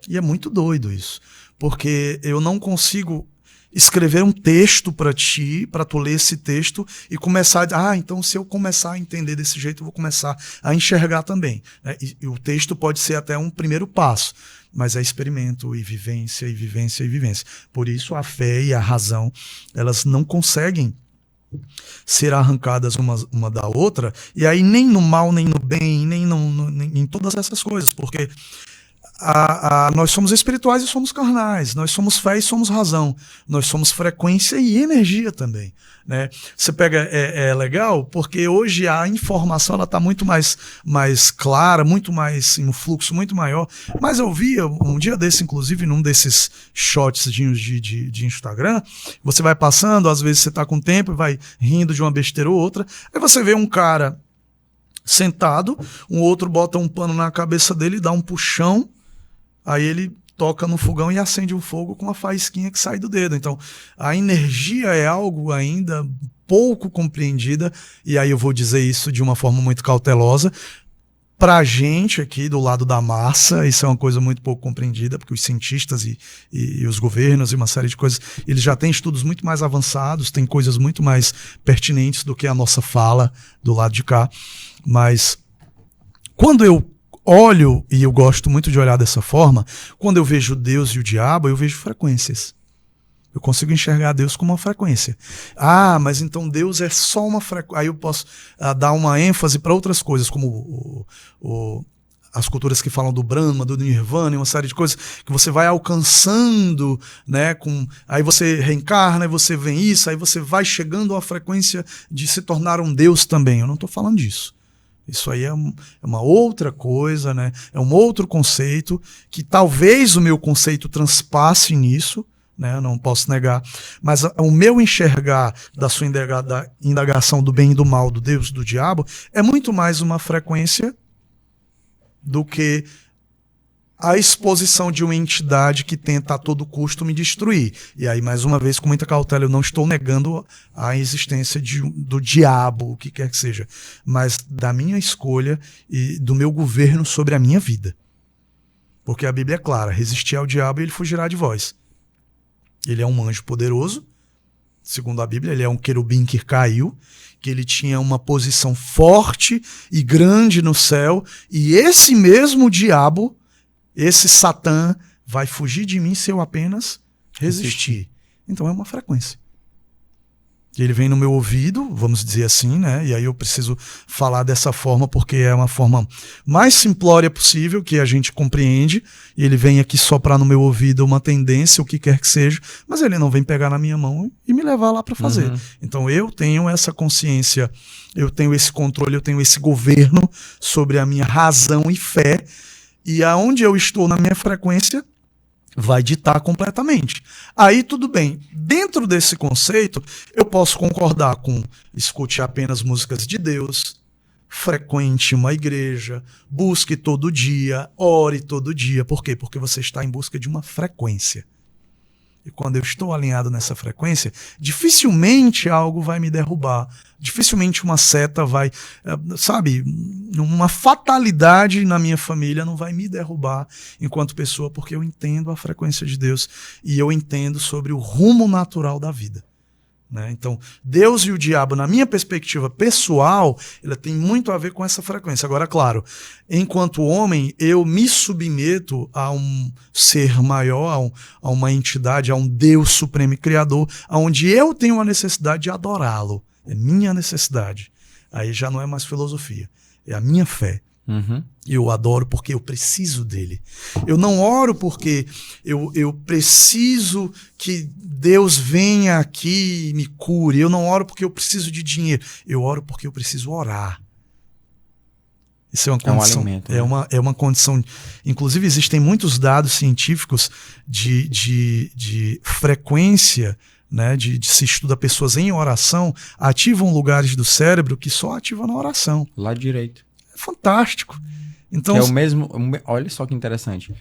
E é muito doido isso, porque eu não consigo escrever um texto para ti, para tu ler esse texto e começar então se eu começar a entender desse jeito, eu vou começar a enxergar também, né? E o texto pode ser até um primeiro passo, mas é experimento e vivência, e vivência, e vivência. Por isso a fé e a razão, elas não conseguem ser arrancadas uma da outra, e aí nem no mal, nem no bem, nem em todas essas coisas, porque nós somos espirituais e somos carnais, nós somos fé e somos razão, nós somos frequência e energia também, né? Você pega, é legal, porque hoje a informação está muito mais clara, muito mais em um fluxo muito maior, mas eu via um dia desse, inclusive, num desses shots de Instagram, você vai passando, às vezes você está com tempo e vai rindo de uma besteira ou outra, aí você vê um cara sentado, um outro bota um pano na cabeça dele, dá um puxão, aí ele toca no fogão e acende um fogo com uma faísquinha que sai do dedo. Então, a energia é algo ainda pouco compreendida, e aí eu vou dizer isso de uma forma muito cautelosa. Pra gente aqui do lado da massa, isso é uma coisa muito pouco compreendida, porque os cientistas e os governos e uma série de coisas, eles já têm estudos muito mais avançados, têm coisas muito mais pertinentes do que a nossa fala do lado de cá. Mas quando eu olho, e eu gosto muito de olhar dessa forma, quando eu vejo Deus e o diabo, eu vejo frequências. Eu consigo enxergar Deus como uma frequência. Mas então Deus é só uma frequência. Aí eu posso dar uma ênfase para outras coisas, como as culturas que falam do Brahma, do Nirvana e uma série de coisas que você vai alcançando, né? Aí você reencarna, aí você vem isso, aí você vai chegando à frequência de se tornar um Deus também. Eu não estou falando disso. Isso aí é uma outra coisa, né? É um outro conceito que talvez o meu conceito transpasse nisso, né? Eu não posso negar. Mas o meu enxergar da sua indagação do bem e do mal, do Deus e do diabo, é muito mais uma frequência do que a exposição de uma entidade que tenta a todo custo me destruir. E aí, mais uma vez, com muita cautela, eu não estou negando a existência do diabo, o que quer que seja, mas da minha escolha e do meu governo sobre a minha vida. Porque a Bíblia é clara, resistir ao diabo e ele fugirá de vós. Ele é um anjo poderoso, segundo a Bíblia, ele é um querubim que caiu, que ele tinha uma posição forte e grande no céu, e esse mesmo diabo, esse Satã, vai fugir de mim se eu apenas resistir. Então é uma frequência. Ele vem no meu ouvido, vamos dizer assim, né? E aí eu preciso falar dessa forma porque é uma forma mais simplória possível, que a gente compreende, e ele vem aqui soprar no meu ouvido uma tendência, o que quer que seja, mas ele não vem pegar na minha mão e me levar lá para fazer. Então eu tenho essa consciência, eu tenho esse controle, eu tenho esse governo sobre a minha razão e fé, e aonde eu estou na minha frequência vai ditar completamente. Aí tudo bem. Dentro desse conceito, eu posso concordar com escute apenas músicas de Deus, frequente uma igreja, busque todo dia, ore todo dia. Por quê? Porque você está em busca de uma frequência. E quando eu estou alinhado nessa frequência, dificilmente algo vai me derrubar. Dificilmente uma seta vai, sabe, uma fatalidade na minha família não vai me derrubar enquanto pessoa, porque eu entendo a frequência de Deus e eu entendo sobre o rumo natural da vida. Né? Então, Deus e o diabo, na minha perspectiva pessoal, ela tem muito a ver com essa frequência. Agora, claro, enquanto homem, eu me submeto a um ser maior, a uma entidade, a um Deus supremo e criador, onde eu tenho a necessidade de adorá-lo. É minha necessidade. Aí já não é mais filosofia, é a minha fé. Eu adoro porque eu preciso dele. Eu não oro porque eu preciso que Deus venha aqui e me cure. Eu não oro porque eu preciso de dinheiro. Eu oro porque eu preciso orar. Isso é uma condição. Um alimento, né? É uma condição. Inclusive, existem muitos dados científicos de frequência, né, de se estuda pessoas em oração, ativam lugares do cérebro que só ativam na oração. Lado direito. Fantástico. Então, que é o mesmo, olha só que interessante.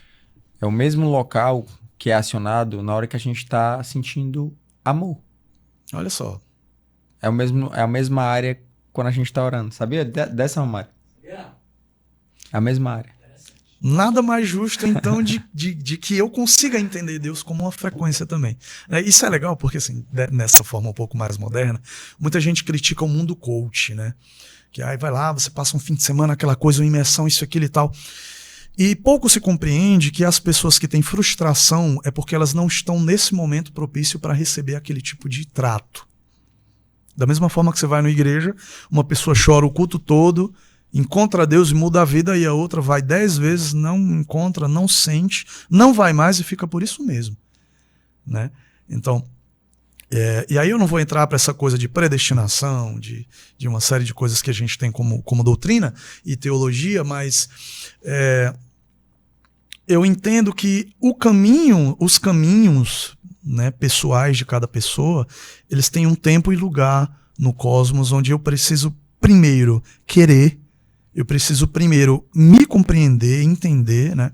É o mesmo local que é acionado na hora que a gente está sentindo amor. Olha só. É a mesma área quando a gente tá orando. Sabia dessa, Romário? É a mesma área. Nada mais justo, então, de que eu consiga entender Deus como uma frequência também. Isso é legal porque, assim, nessa forma um pouco mais moderna, muita gente critica o mundo coach, né? Que aí vai lá, você passa um fim de semana, aquela coisa, uma imersão, isso, aquilo e tal. E pouco se compreende que as pessoas que têm frustração é porque elas não estão nesse momento propício para receber aquele tipo de trato. Da mesma forma que você vai na igreja, uma pessoa chora o culto todo, encontra Deus e muda a vida, e a outra vai 10 vezes, não encontra, não sente, não vai mais e fica por isso mesmo, né? Então, e aí eu não vou entrar para essa coisa de predestinação, de uma série de coisas que a gente tem como doutrina e teologia, mas eu entendo que os caminhos, né, pessoais de cada pessoa, eles têm um tempo e lugar no cosmos onde eu preciso primeiro querer, eu preciso primeiro me compreender, entender, né?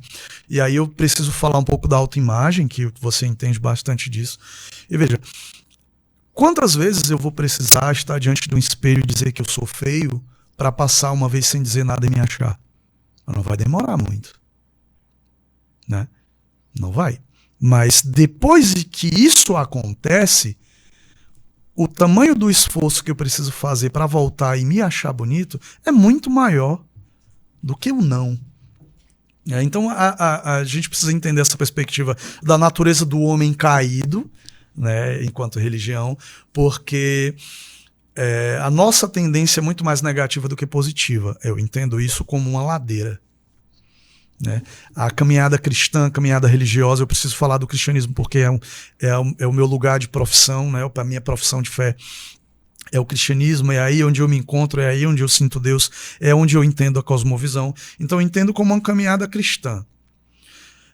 E aí eu preciso falar um pouco da autoimagem, que você entende bastante disso. E veja, quantas vezes eu vou precisar estar diante de um espelho e dizer que eu sou feio para passar uma vez sem dizer nada e me achar? Não vai demorar muito, né? Não vai. Mas depois de que isso acontece, o tamanho do esforço que eu preciso fazer para voltar e me achar bonito é muito maior do que o não. Então a gente precisa entender essa perspectiva da natureza do homem caído, né, enquanto religião, porque a nossa tendência é muito mais negativa do que positiva. Eu entendo isso como uma ladeira. Né? A caminhada cristã, a caminhada religiosa, eu preciso falar do cristianismo porque é o meu lugar de profissão, né? A minha profissão de fé é o cristianismo, é aí onde eu me encontro, é aí onde eu sinto Deus, é onde eu entendo a cosmovisão. Então eu entendo como uma caminhada cristã.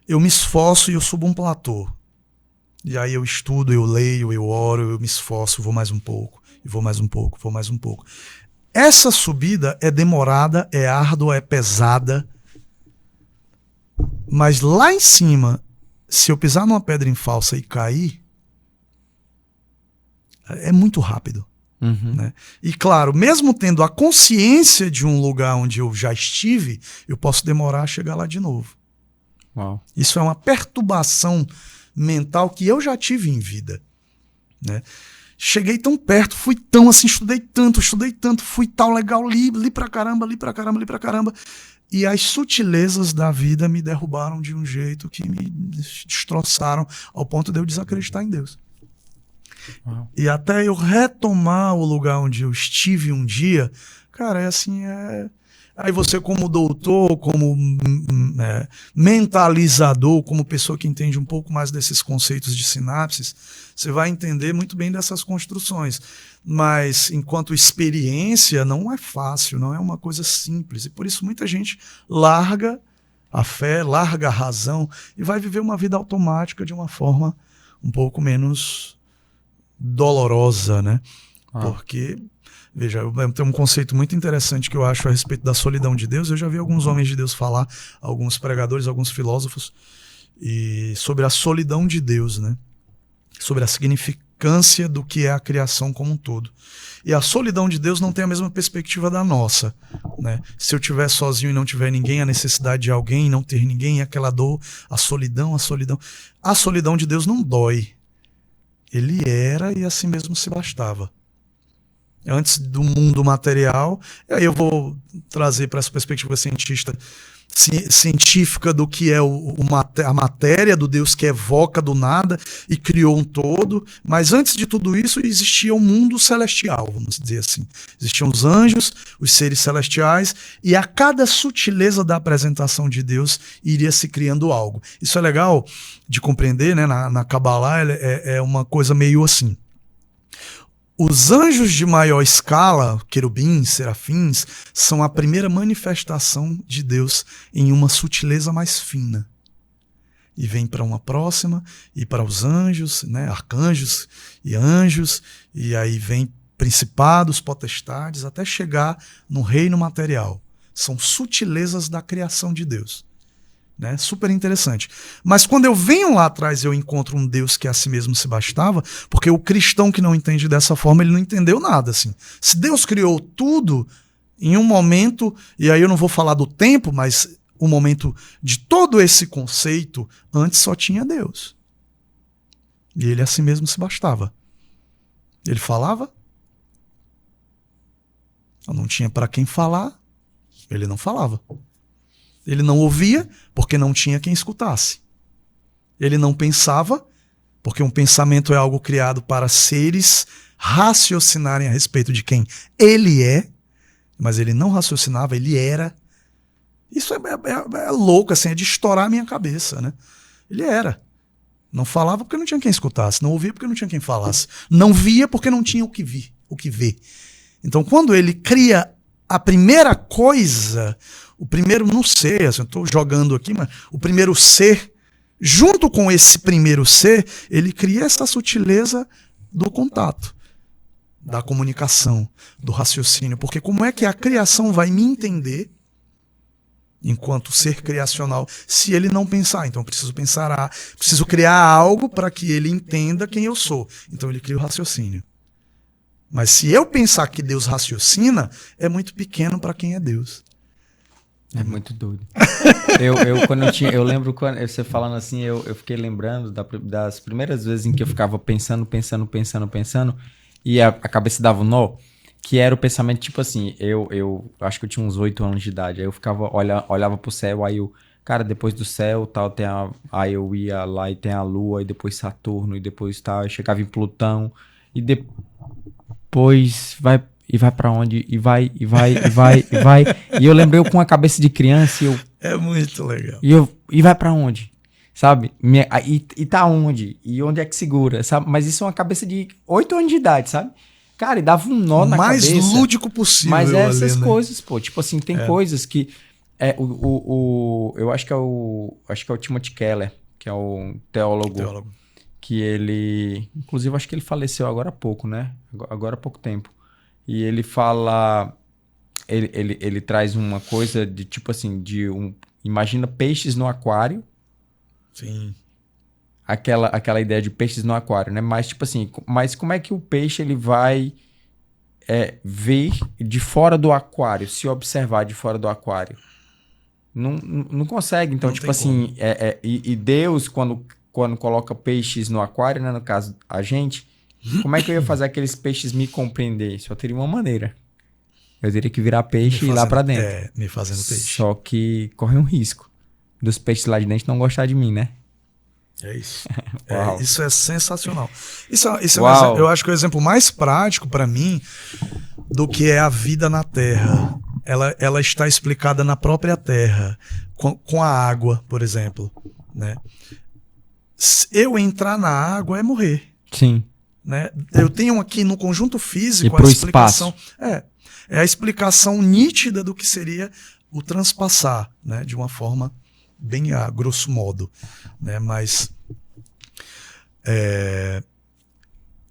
Eu me esforço e eu subo um platô. E aí eu estudo, eu leio, eu oro, eu me esforço, vou mais um pouco, e vou mais um pouco, vou mais um pouco. Essa subida é demorada, é árdua, é pesada. Mas lá em cima, se eu pisar numa pedra em falsa e cair, é muito rápido. Uhum. Né? E claro, mesmo tendo a consciência de um lugar onde eu já estive, eu posso demorar a chegar lá de novo. Uau. Isso é uma perturbação mental que eu já tive em vida. Né? Cheguei tão perto, fui tão assim, estudei tanto, fui tal legal, li pra caramba. E as sutilezas da vida me derrubaram de um jeito que me destroçaram ao ponto de eu desacreditar em Deus. Uau. E até eu retomar o lugar onde eu estive um dia, cara, Aí você como doutor, como mentalizador, como pessoa que entende um pouco mais desses conceitos de sinapses, você vai entender muito bem dessas construções. Mas enquanto experiência não é fácil, não é uma coisa simples. E por isso muita gente larga a fé, larga a razão e vai viver uma vida automática de uma forma um pouco menos dolorosa, né? Porque... Veja, eu tenho um conceito muito interessante que eu acho a respeito da solidão de Deus. Eu já vi alguns homens de Deus falar, alguns pregadores, alguns filósofos, e sobre a solidão de Deus, né? Sobre a significância do que é a criação como um todo. E a solidão de Deus não tem a mesma perspectiva da nossa, né? Se eu estiver sozinho e não tiver ninguém, a necessidade de alguém, não ter ninguém, aquela dor, a solidão. A solidão de Deus não dói. Ele era e assim mesmo se bastava. Antes do mundo material, e aí eu vou trazer para essa perspectiva científica do que é a matéria do Deus que evoca do nada e criou um todo, mas antes de tudo isso existia um mundo celestial, vamos dizer assim. Existiam os anjos, os seres celestiais, e a cada sutileza da apresentação de Deus iria se criando algo. Isso é legal de compreender, né? Na Kabbalah é uma coisa meio assim. Os anjos de maior escala, querubins, serafins, são a primeira manifestação de Deus em uma sutileza mais fina. E vem para uma próxima, e para os anjos, né, arcanjos e anjos, e aí vem principados, potestades, até chegar no reino material. São sutilezas da criação de Deus. né? Super interessante. Mas quando eu venho lá atrás, eu encontro um Deus que a si mesmo se bastava, porque o cristão que não entende dessa forma, ele não entendeu nada, assim. Se Deus criou tudo em um momento, e aí eu não vou falar do tempo, mas o momento de todo esse conceito, antes só tinha Deus. E ele a si mesmo se bastava. Ele falava, não tinha para quem falar, ele não falava. Ele não ouvia, porque não tinha quem escutasse. Ele não pensava, porque um pensamento é algo criado para seres raciocinarem a respeito de quem ele é, mas ele não raciocinava, ele era. Isso é louco, assim, é de estourar a minha cabeça, né? Ele era. Não falava porque não tinha quem escutasse, não ouvia porque não tinha quem falasse, não via porque não tinha o que ver. Então, quando ele cria a primeira coisa, o primeiro, não sei, assim, eu estou jogando aqui, mas o primeiro ser, junto com esse primeiro ser, ele cria essa sutileza do contato, da comunicação, do raciocínio. Porque como é que a criação vai me entender enquanto ser criacional se ele não pensar? Então eu preciso pensar, preciso criar algo para que ele entenda quem eu sou. Então ele cria o raciocínio. Mas se eu pensar que Deus raciocina, é muito pequeno para quem é Deus. É muito doido. Eu lembro quando você falando assim, eu fiquei lembrando das primeiras vezes em que eu ficava pensando, e a cabeça dava um nó, que era o pensamento tipo assim, eu acho que eu tinha uns 8 anos de idade, aí eu ficava, olhava pro céu, aí eu, cara, depois do céu, tal, aí eu ia lá e tem a Lua, e depois Saturno, e depois tal, eu chegava em Plutão, e depois vai pra onde? E vai. E eu lembrei com a cabeça de criança e eu... É muito legal. E vai pra onde? Sabe? E tá onde? E onde é que segura? Sabe? Mas isso é uma cabeça de 8 anos de idade, sabe? Cara, e dava um nó na cabeça. Mais lúdico possível. Mas é essas ali, né? coisas, pô. Tipo assim, tem coisas que... eu acho que é o Timothy Keller, que é o teólogo. Que ele... Inclusive, acho que ele faleceu agora há pouco, né? Agora há pouco tempo. E ele fala... Ele traz uma coisa de tipo assim... imagina peixes no aquário. Sim. Aquela ideia de peixes no aquário, né? Mas tipo assim... Mas como é que o peixe ele vai ver de fora do aquário? Se observar de fora do aquário? Não consegue. Então, Não tipo tem assim... E Deus, quando coloca peixes no aquário, né? No caso, a gente... Como é que eu ia fazer aqueles peixes me compreender? Só teria uma maneira. Eu teria que virar peixe e ir lá pra dentro. Me fazendo peixe. Só que corre um risco dos peixes lá de dentro não gostar de mim, né? É isso. Uau. Isso é sensacional. Isso é Uau. eu acho que é o exemplo mais prático para mim do que é a vida na Terra. Ela está explicada na própria Terra, com a água, por exemplo, né? Se eu entrar na água é morrer. Sim. Né? Eu tenho aqui no conjunto físico a explicação. É a explicação nítida do que seria o transpassar, né? De uma forma bem a grosso modo, né? Mas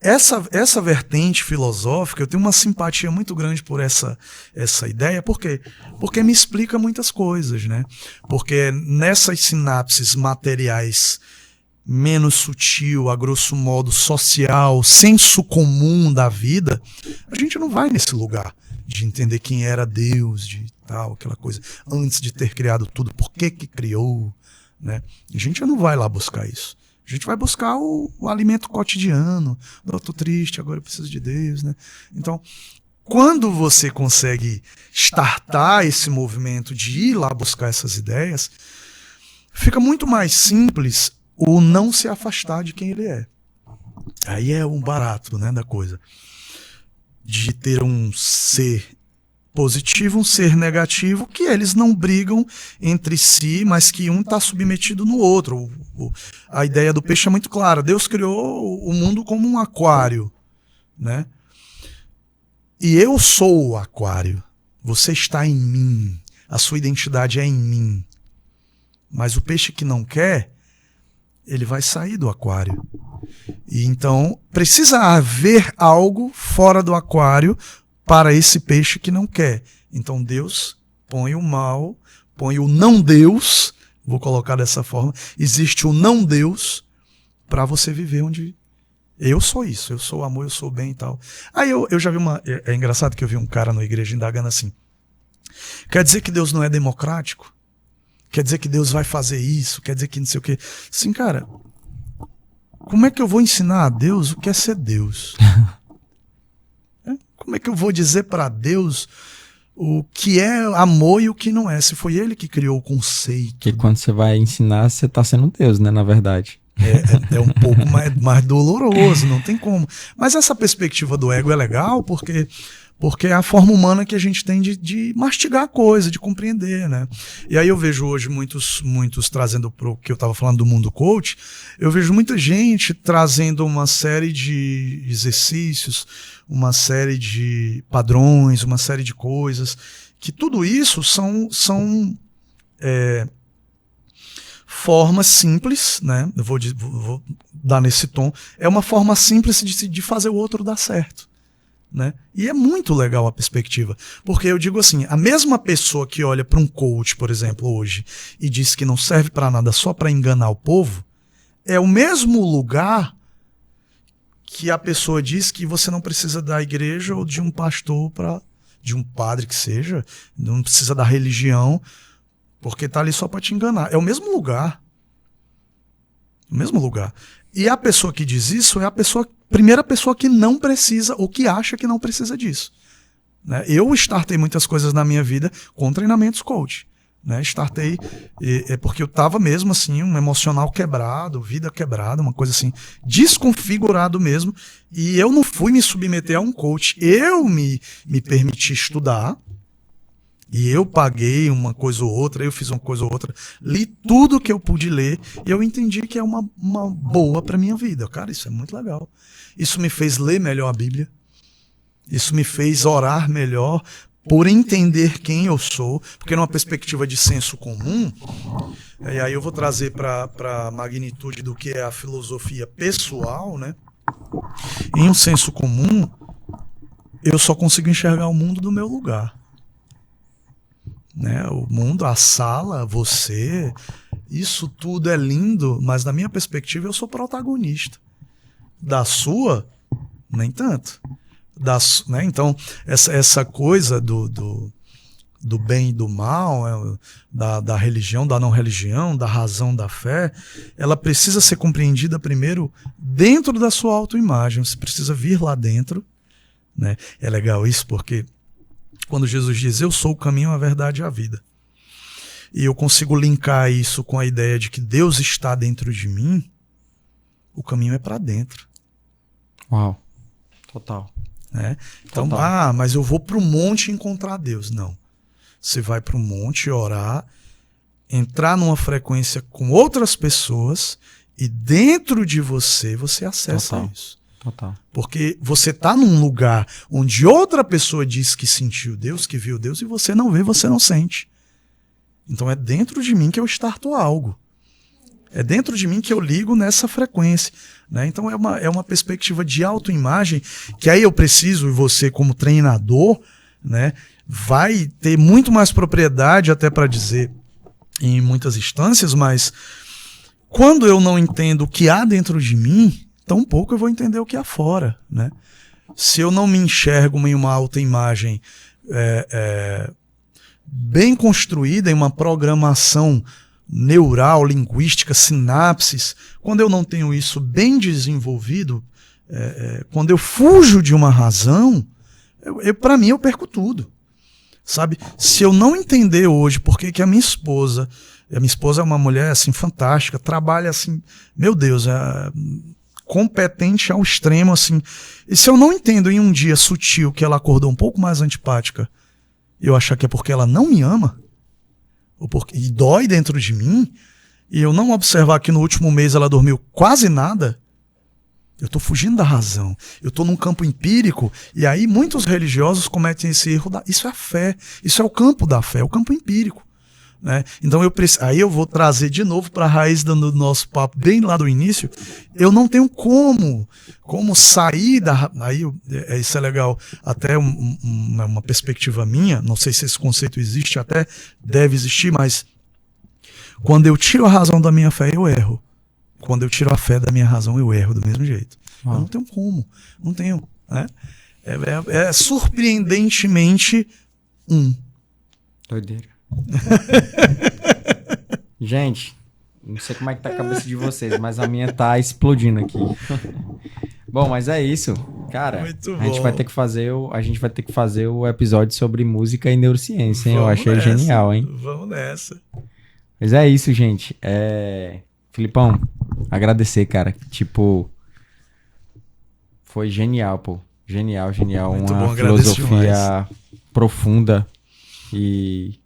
essa vertente filosófica, eu tenho uma simpatia muito grande por essa ideia. Por quê? Porque me explica muitas coisas, né? Porque nessas sinapses materiais menos sutil, a grosso modo social, senso comum da vida, a gente não vai nesse lugar de entender quem era Deus, de tal, aquela coisa, antes de ter criado tudo, por que criou, né? A gente não vai lá buscar isso. A gente vai buscar o alimento cotidiano. Eu tô triste, agora eu preciso de Deus, né? Então, quando você consegue startar esse movimento de ir lá buscar essas ideias, fica muito mais simples o não se afastar de quem ele é. Aí é um barato, né, da coisa. De ter um ser positivo, um ser negativo, que eles não brigam entre si, mas que um está submetido no outro. A ideia do peixe é muito clara. Deus criou o mundo como um aquário, né? E eu sou o aquário. Você está em mim. A sua identidade é em mim. Mas o peixe que não quer, ele vai sair do aquário. E então precisa haver algo fora do aquário para esse peixe que não quer. Então Deus põe o mal, põe o não Deus Vou colocar dessa forma. Existe o não Deus para você viver onde eu sou isso, eu sou amor, eu sou bem e tal. Aí eu já vi é engraçado que eu vi um cara na igreja indagando assim, quer dizer que Deus não é democrático? Quer dizer que Deus vai fazer isso? Quer dizer que não sei o quê? Assim, cara, como é que eu vou ensinar a Deus o que é ser Deus? Como é que eu vou dizer para Deus o que é amor e o que não é? Se foi ele que criou o conceito. Porque quando você vai ensinar, você tá sendo Deus, né? Na verdade. É um pouco mais doloroso, não tem como. Mas essa perspectiva do ego é legal porque é a forma humana que a gente tem de mastigar a coisa, de compreender, né? E aí eu vejo hoje muitos trazendo pro que eu estava falando do mundo coach, eu vejo muita gente trazendo uma série de exercícios, uma série de padrões, uma série de coisas, que tudo isso são formas simples, né? Eu vou dar nesse tom. É uma forma simples de fazer o outro dar certo, né? E é muito legal a perspectiva, porque eu digo assim, a mesma pessoa que olha para um coach, por exemplo, hoje, e diz que não serve para nada só para enganar o povo, é o mesmo lugar que a pessoa diz que você não precisa da igreja ou de um pastor, de um padre que seja, não precisa da religião, porque tá ali só para te enganar. É o mesmo lugar. O mesmo lugar. E a pessoa que diz isso é a primeira pessoa que não precisa ou que acha que não precisa disso. Né? Eu startei muitas coisas na minha vida com treinamentos coach. Né? Startei porque eu estava mesmo assim, um emocional quebrado, vida quebrada, uma coisa assim, desconfigurado mesmo. E eu não fui me submeter a um coach. Eu me permiti estudar. E eu paguei uma coisa ou outra, eu fiz uma coisa ou outra, li tudo que eu pude ler e eu entendi que é uma boa para minha vida. Cara, isso é muito legal. Isso me fez ler melhor a Bíblia. Isso me fez orar melhor por entender quem eu sou, porque numa perspectiva de senso comum, e aí eu vou trazer para a magnitude do que é a filosofia pessoal, né? Em um senso comum, eu só consigo enxergar o mundo do meu lugar. Né? O mundo, a sala, você, isso tudo é lindo, mas na minha perspectiva eu sou protagonista. Da sua, nem tanto. Né? Então, essa coisa do bem e do mal, da religião, da não religião, da razão, da fé, ela precisa ser compreendida primeiro dentro da sua autoimagem. Você precisa vir lá dentro. Né? É legal isso porque quando Jesus diz, eu sou o caminho, a verdade e a vida. E eu consigo linkar isso com a ideia de que Deus está dentro de mim, o caminho é para dentro. Uau, total. Né? Então, mas eu vou para o monte encontrar Deus. Não. Você vai para o monte orar, entrar numa frequência com outras pessoas e dentro de você acessa isso. Total. Porque você está num lugar onde outra pessoa diz que sentiu Deus, que viu Deus, e você não vê, você não sente. Então é dentro de mim que eu starto algo. É dentro de mim que eu ligo nessa frequência. Né? Então é uma perspectiva de autoimagem que aí eu preciso, e você como treinador, né, vai ter muito mais propriedade até para dizer em muitas instâncias, mas quando eu não entendo o que há dentro de mim, tão pouco eu vou entender o que há fora, né? Se eu não me enxergo em uma autoimagem bem construída, em uma programação neural, linguística, sinapses, quando eu não tenho isso bem desenvolvido, quando eu fujo de uma razão, para mim eu perco tudo. Sabe? Se eu não entender hoje porque que a minha esposa é uma mulher assim fantástica, trabalha assim, meu Deus, competente ao extremo, assim. E se eu não entendo em um dia sutil que ela acordou um pouco mais antipática, eu achar que é porque ela não me ama, e dói dentro de mim, e eu não observar que no último mês ela dormiu quase nada, eu estou fugindo da razão. Eu estou num campo empírico, e aí muitos religiosos cometem esse erro. Isso é a fé, isso é o campo da fé, é o campo empírico. Né? Então aí eu vou trazer de novo para a raiz do nosso papo bem lá do início. Eu não tenho como sair da... Aí isso é legal, até uma perspectiva minha, não sei se esse conceito existe, até deve existir, mas Quando eu tiro a razão da minha fé, eu erro. Quando eu tiro a fé da minha razão, eu erro do mesmo jeito. Eu não tenho como. Não tenho. Né? É surpreendentemente Doideira. Gente, não sei como é que tá a cabeça de vocês, mas a minha tá explodindo aqui. Bom, mas é isso. Cara, a gente vai ter que fazer o episódio sobre música e neurociência, hein? Eu achei genial, hein? Vamos nessa. Mas é isso, gente. Filipão, agradecer, cara. Tipo, foi genial, pô. Genial. Muito Uma bom, filosofia profunda e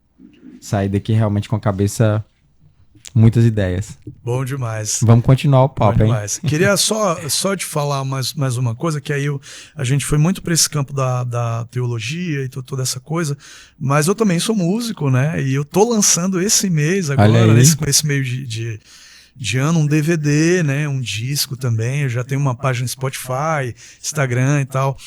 sair daqui realmente com a cabeça, muitas ideias. Bom demais. Vamos continuar o papo, hein? Queria só te falar mais uma coisa, que aí a gente foi muito para esse campo da teologia e toda essa coisa, mas eu também sou músico, né? E eu tô lançando esse mês agora, com esse meio de ano, um DVD, né? Um disco também. Eu já tenho uma página Spotify, Instagram e tal.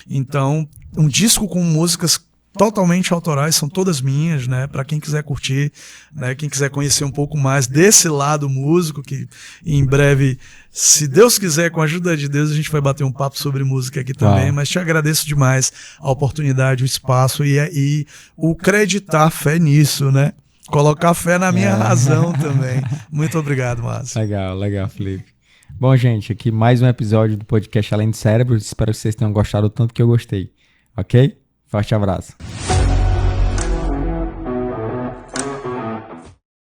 Então, um disco com músicas totalmente autorais, são todas minhas, né? Para quem quiser curtir, né? Quem quiser conhecer um pouco mais desse lado músico, que em breve, se Deus quiser, com a ajuda de Deus, a gente vai bater um papo sobre música aqui também. Mas te agradeço demais a oportunidade, o espaço e o acreditar fé nisso, né? Colocar fé na minha razão também. Muito obrigado, Márcio. Legal, Felipe. Bom, gente, aqui mais um episódio do podcast Além do Cérebro. Espero que vocês tenham gostado tanto que eu gostei. Ok? Forte abraço.